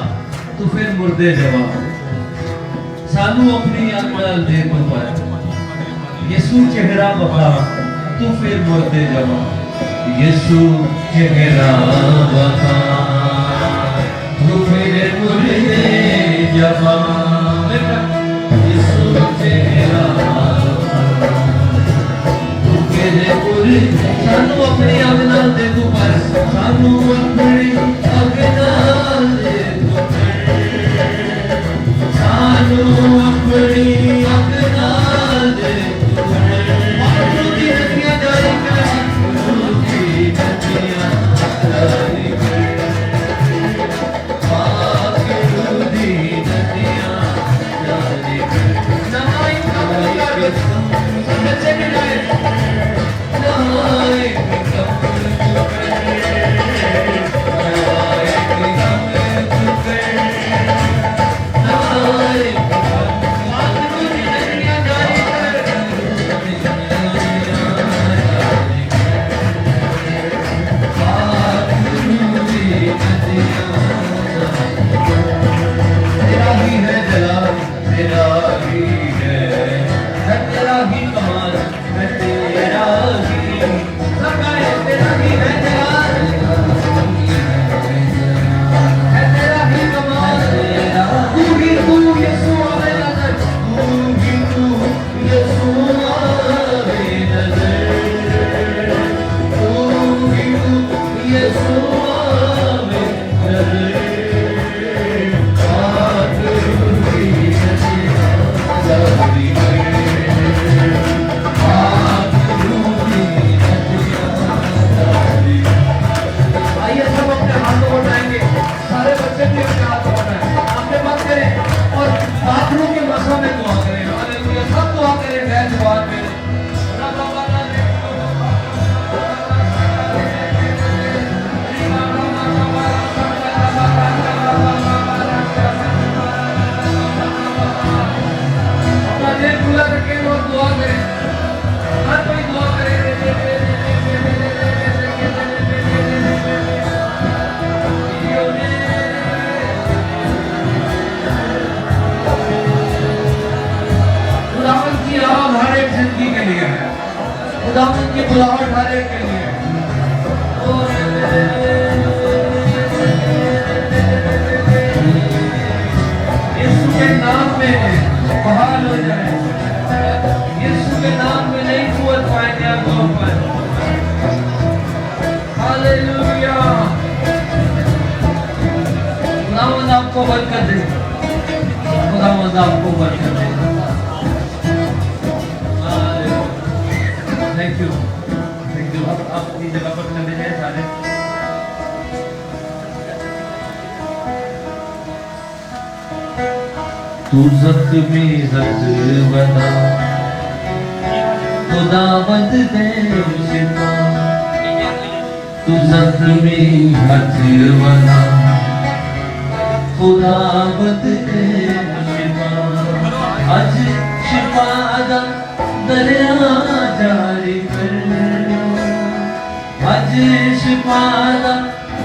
तो फिर मुर्दे जवाब, सानू अपनी अकल दे पाए। यीशु चेहरा वफा तो फिर मुर्दे जवाब, यीशु चेहरा वफा तो फिर मुर्दे जवाब। यीशु चेहरा वफा तो फिर मुर्दे। सानू अपनी अकल दे पाए, सानू अपनी अकल दे सानू अपनी अकल दे। पाक रूदी नदियाँ जारी कर, रूदी नदियाँ जारी कर, पाक रूदी नदियाँ जारी कर। नमाइक कम तू कर, सब बच्चे भी गाएं। नमाइक कम तू कर, नमाइक कम तू कर, नमाइक पाक रूदी नदियाँ जारी कर, रूदी नदियाँ जारी कर, पाक रूदी नदियाँ जारी कर। तेरा ही है जलाल, तेरा ही है तेरा ही कमाल, है तेरा ही। सब गाएं। तेरा ही है जलाल, है तेरा ही कमाल, तू ही तू यीशु आवे नजर, तू ही तू यीशु आवे नजर, तू ही तू यीशु आवे नजर। पाक रूदी नदियाँ जारी कर, पाक रूदी नदियाँ जारी कर। आइए सब अपने हाथों को उठाएंगे, सारे बच्चे भी अपने हाथ को उठाएं, अपने मत करें और बाथरूम के मसलों में दुआ करें। हालेलुया। सब दुआ करें गैर जुबान में। अपना दिल खुला रखें और दुआ करें, हर कोई दुआ करे। खुदावंद की आवाज़ हर एक जिंदगी के लिए है। खुदावन की बुलाहट हर एक के लिए। यीशु के नाम में बहाल हो जाए। यीशु के नाम में नहीं कुवत पाएंगे आप लोगों पर। हालेलुया। खुदावंद आपको बरकत दे। खुदावंद आपको बरकत दे। Thank you, thank you. अब आप अपनी जगह पर चले जाए सारे। तू ज़ख्मी ज़ख्म खुदावंद दे शिफा। तू ज़ख्मी ज़ख्म खुदावंद दे शिफा। अज शिफा दा दरिया जारी कर। अज शिफा दा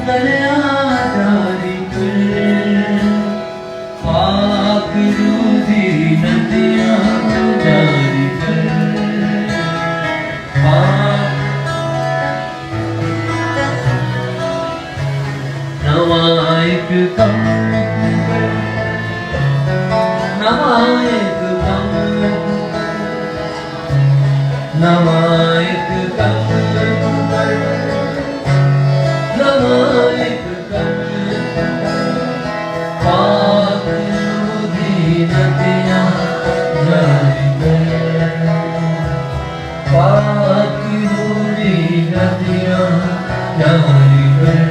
दरिया जारी कर। पाक रूह दी नदियां जारी कर। पाक नवा एक कम कर। नवा एक कम कर। नवा एक कम कर। नवा एक कम कर। पाक रूह दी नदियां जारी कर। पाक रूह दी नदियां जारी कर।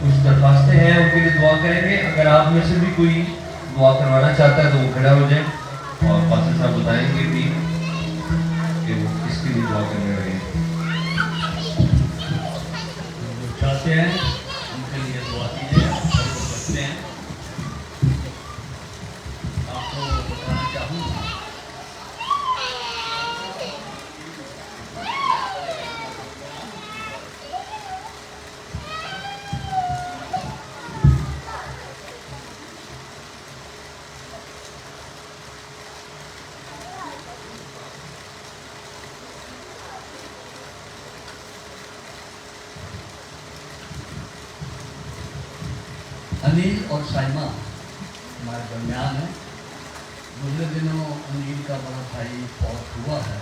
कुछ दरखास्तें हैं, उनके लिए दुआ करेंगे। अगर आप में से भी कोई दुआ करवाना चाहता है तो वो खड़ा हो जाए और पास्टर साहब बताएंगे भी कि वो किसके लिए दुआ करने वाले हैं। जो चाहते हैं उनके लिए दुआ कीजिए। आप सकते हैं। आपको बताना चाहूँगा अनिल और साइमा हमारे दरमियान है। गुजरे दिनों अनिल का बड़ा भाई फौत हुआ है।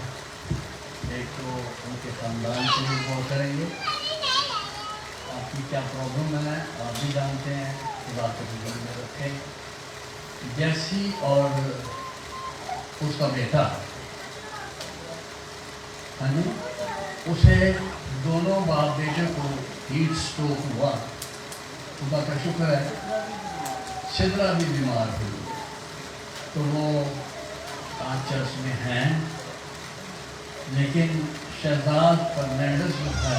एक तो उनके ख़ानदान के लिए गौर करेंगे। आपकी क्या प्रॉब्लम है आप भी जानते हैं। खुदा के हुक्म में रखें। जैसी और उसका बेटा हाँ जी, उसे दोनों बाप बेटे को हीट स्ट्रोक हुआ। खुदा का शुक्र है सिद्रा भी बीमार हुई तो वो आज चर्च में हैं। लेकिन शहजाद फर्नांडिस जो है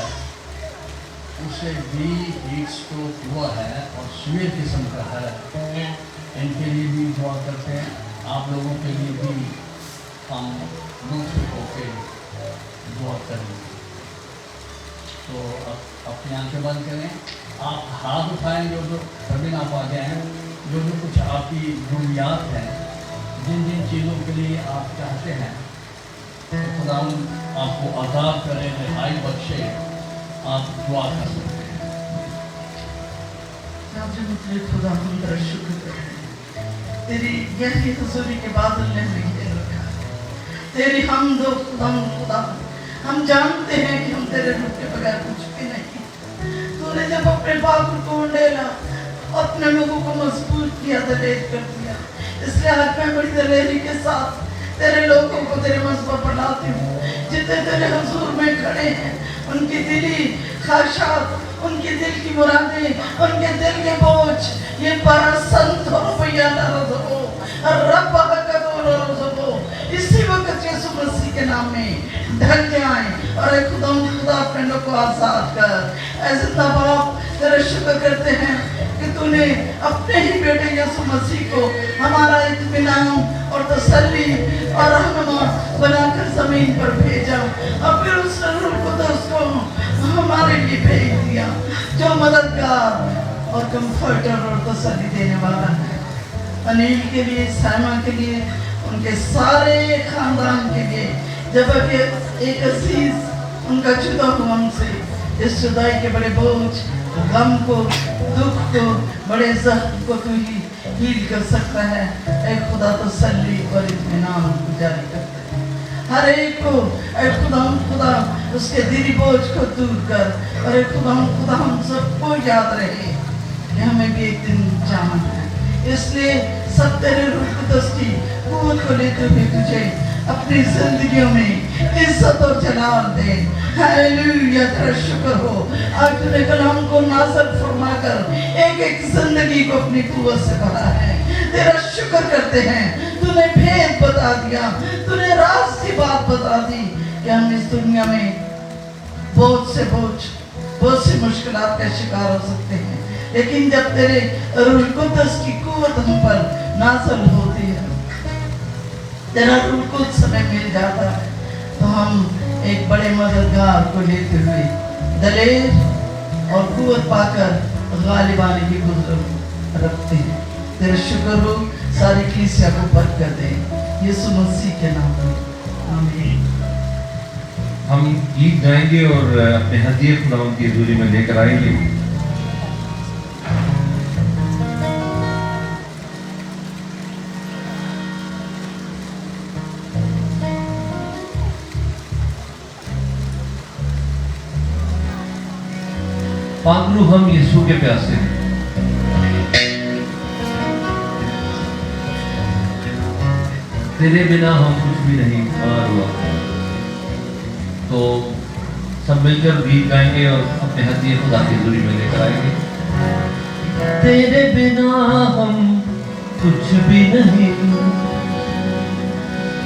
उसे भी हीट स्ट्रोक हुआ है और सीवियर किस्म का है। इनके लिए भी दुआ करते हैं। आप लोगों के लिए भी हम मुंसफ होकर दुआ करेंगे। तो अपनी आंखें बंद करें। आप हाथ उठाएं जो कभी आप आ जाएँ। जो कुछ आपकी ज़रूरियात हैं, जिन जिन चीज़ों के लिए आप चाहते हैं तो खुदा आपको आज़ाद करे, रिहाई बख्शे। आप दुआ कर सकते हैं। खुदा हम तेरा शुक्र करते हैं। तेरी गहरी हुजूरी के बादल ने हमें घेर रखा है। तेरी हम दो खुदा हम जानते हैं कि हम तेरे रूप के बगैर कुछ भी नहीं। तूने जब अपने बाप को ढेला अपने लोगों को मजबूर किया, दलेर कर दिया। इसलिए आज मैं बड़ी दलेरी के साथ तेरे लोगों को तेरे मज़हब पर लाती हूँ। जितने तेरे हुजूर में खड़े हैं उनकी दिली ख्वाहिशात, उनके दिल की मुरादें, उनके दिल के बोझ ये परसंत रुपया हो रब इसी वक्त यीशु मसीह के नाम में ढल जाए। और खुदा अपने लोग को आजाद कर। ऐसे बाप तेरा शुक्र करते हैं कि तूने अपने ही बेटे यीशु मसीह को हमारा इत्मीनान और तसल्ली और रहनुमा बनाकर जमीन पर भेजा। और फिर उस रूह कुद्दूस को हमारे लिए भेज दिया जो मददगार और कंफर्टर और तसल्ली देने वाला है। अनिल के लिए, साइमा के लिए, उनके सारे खानदान के लिए जब एक अजीज उनका जुदा हुआ हमसे, इस जुदाई के बड़े बोझ, गम को, दुख को, बड़े जख्म को तू ही हील कर सकता है। ऐ खुदा तसल्ली और इत्मीनान जारी करता है हर एक को। ऐ खुदा उसके दिली बोझ को दूर कर। और ऐ खुदा हम सबको याद रहे कि हमें भी एक दिन जाना है, इसलिए सब तेरे रूह कुदस की कुव्वत को लेते हुए तुझे अपनी जिंदगियों में इज्जत और जलाल दे। हालेलुया, तेरा शुक्र हो आज तूने कलाम को नाज़िल फरमाकर एक एक जिंदगी को अपनी कुव्वत से भरा है। तेरा शुक्र करते हैं, तूने भेद बता दिया, तूने राज की बात बता दी कि हम इस दुनिया में बहुत सी मुश्किलात का शिकार हो सकते हैं, लेकिन जब तेरे रूह कुदस की कुव्वत हम पर नाज़िल होती है, तेरा रूह कुदस हमें मिल जाता है, तो हम एक बड़े मददगार को लेते हुए दलेर और कुव्वत पाकर गालिब आने की गुज़र रखते हैं। तेरा शुक्र हो, सारी कलीसिया को बरकत दे, यीशु मसीह के नाम में आमीन। हम गीत गाएंगे और अपने हदीये खुदावंद की हज़ूरी में लेकर आएंगे। पागलू हम यीशु के प्यासे, तेरे बिना हम कुछ भी नहीं हुआ। तो सब मिलकर गीत गाएंगे और अपने हदीये खुदा की हज़ूरी में लेकर आएंगे। तेरे बिना हम कुछ भी नहीं,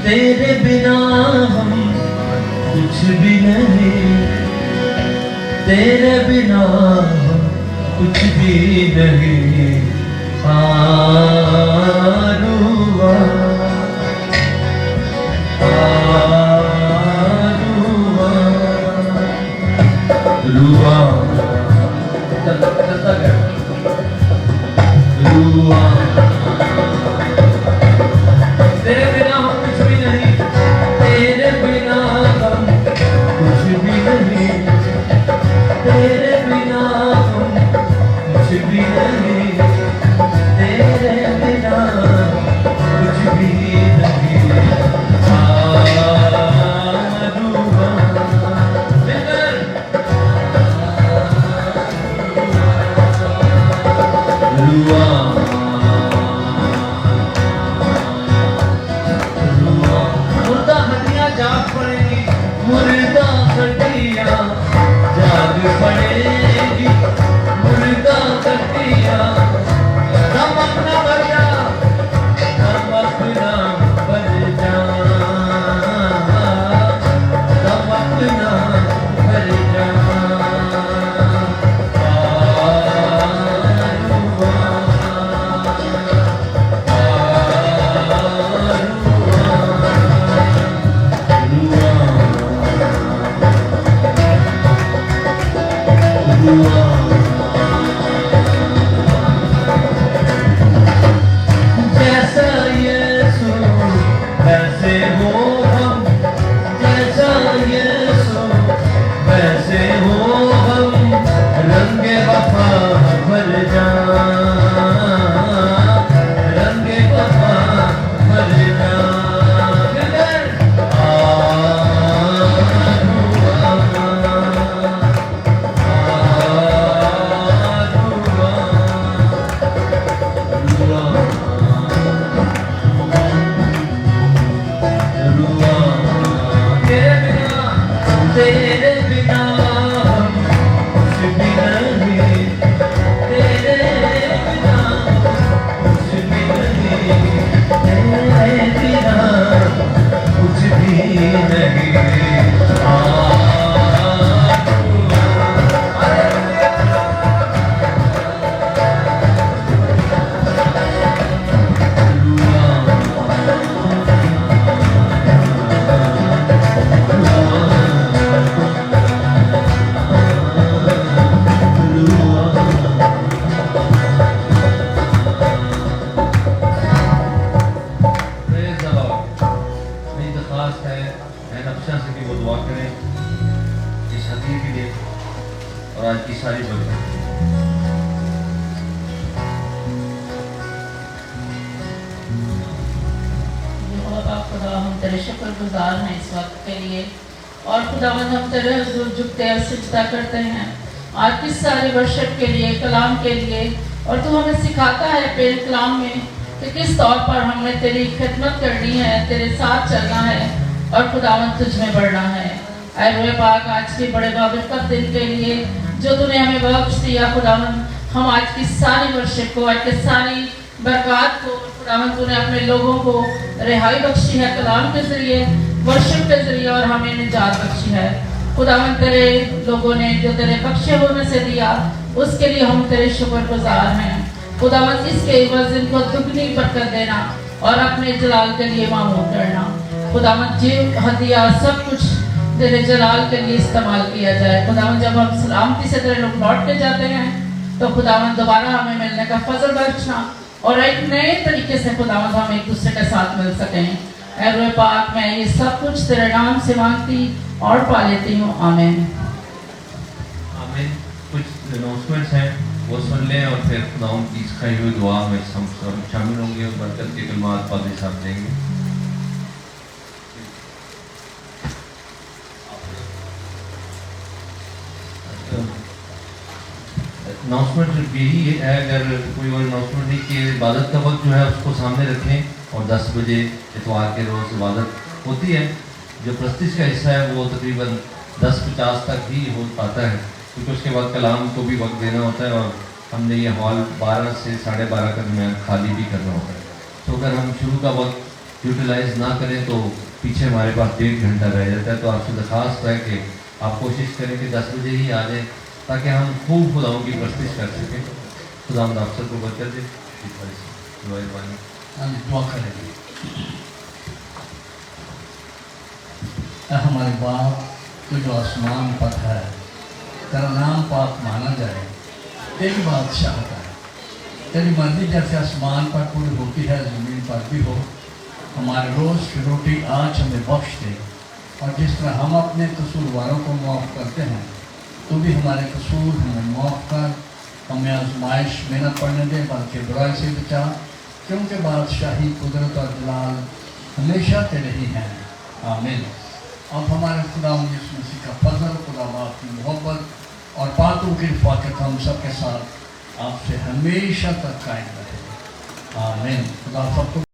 तेरे बिना हम कुछ भी नहीं, तेरे बिना हम कुछ भी नहीं। आलूआ रुआ चलता गया रुआ, तेरे बिना हम कुछ भी नहीं, तेरे बिना हम कुछ भी नहीं, तेरे बिना हम कुछ भी नहीं, तेरे आज की सारी बरकत। यहोवा खुदा हम तेरे शुक्रगुजार हैं इस वक्त के लिए और खुदावंद हम तेरे हुजूर झुकते और सिजदा करते हैं आज की सारी वर्शिप के लिए कलाम के लिए और तू हमें सिखाता है पेड़ कलाम में कि किस तौर पर हमने तेरी खिदमत करनी है तेरे साथ चलना है और खुदावंद तुझ में बढ़ना है। ऐ रोए पाक आज के बड़े बाबरकत दिन के लिए जो तूने हमें बख्श दिया खुदावंद हम आज की सारी वर्शिप को आज की सारी बरकत को खुदावंद तूने अपने लोगों को रिहाई बख्शी है कलाम के जरिए वर्शिप के जरिए और हमें निजात बख्शी है। खुदावंद तेरे लोगों ने जो तेरे बख्शे होने से दिया उसके लिए हम तेरे शुक्रगुजार हैं। खुदावंद इसके एवज इनको दुगनी बरकत देना और अपने जलाल के लिए मामूर करना। खुदावंद जीव हदिया सब कुछ तेरे जलाल के लिए इस्तेमाल किया जाए। खुदावंद जब हम सलामती से तेरे लोग लौट के जाते हैं तो खुदावंद दोबारा हमें मिलने का फजल बख्शना और एक नए तरीके से खुदावंद हम एक दूसरे के साथ मिल सकें। ऐ रोए पाक मैं ये सब कुछ तेरे नाम से मांगती और पा लेती हूँ आमीन। आमीन। कुछ अनाउंसमेंट्स हैं वो सुन लें और फिर खुदावंद की सिखाई हुई दुआ में हम सब शामिल होंगे और बरकत के कलमात पादरी साहब देंगे। अनाउंसमेंट यही है अगर कोई और अनाउंसमेंट नहीं कि इबादत का वक्त जो है उसको सामने रखें और 10 बजे इतवार के रोज़ इबादत होती है। जो प्रस्तिश का हिस्सा है वो तकरीबन 10:50 तक ही हो पाता है क्योंकि उसके बाद कलाम को भी वक्त देना होता है और हमने ये हॉल 12 से 12:30 का दरमियान खाली भी करना होता है। तो अगर हम शुरू का वक्त यूटिलाइज ना करें तो पीछे हमारे पास 1.5 घंटा रह जाता है। तो आपसे दरख्वास्त है कि आप कोशिश करें कि 10 बजे ही आ जाएँ ताकि हम खूब खुदाओं की प्रस्तिश कर सकें। खुदा हम आप सबको बरकत दे। हम दुआ करेंगे। हमारे बाप तो जो आसमान पर है तेरा नाम पाक माना जाए तेरी बादशाहत है तेरी मर्जी जैसे आसमान पर पूरी होती है ज़मीन पर भी हो। हमारे रोज़ की रोटी आज हमें बख्श दे और जिस तरह हम अपने कसूरवारों को माफ़ करते हैं तो भी हमारे कसूर हमें माफ़ कर हमें आजमाइश में न पड़ने दे बल्कि बुराई से बचा क्योंकि बादशाही कुदरत और जलाल हमेशा तेरे ही हैं आमीन। अब हमारे खुदा यीशु मसीह का फजल खुदा बाप की मोहब्बत और पाकों की रफ़ाक़त हम सब के साथ आपसे हमेशा तक कायम रहे आमीन। खुदा सबको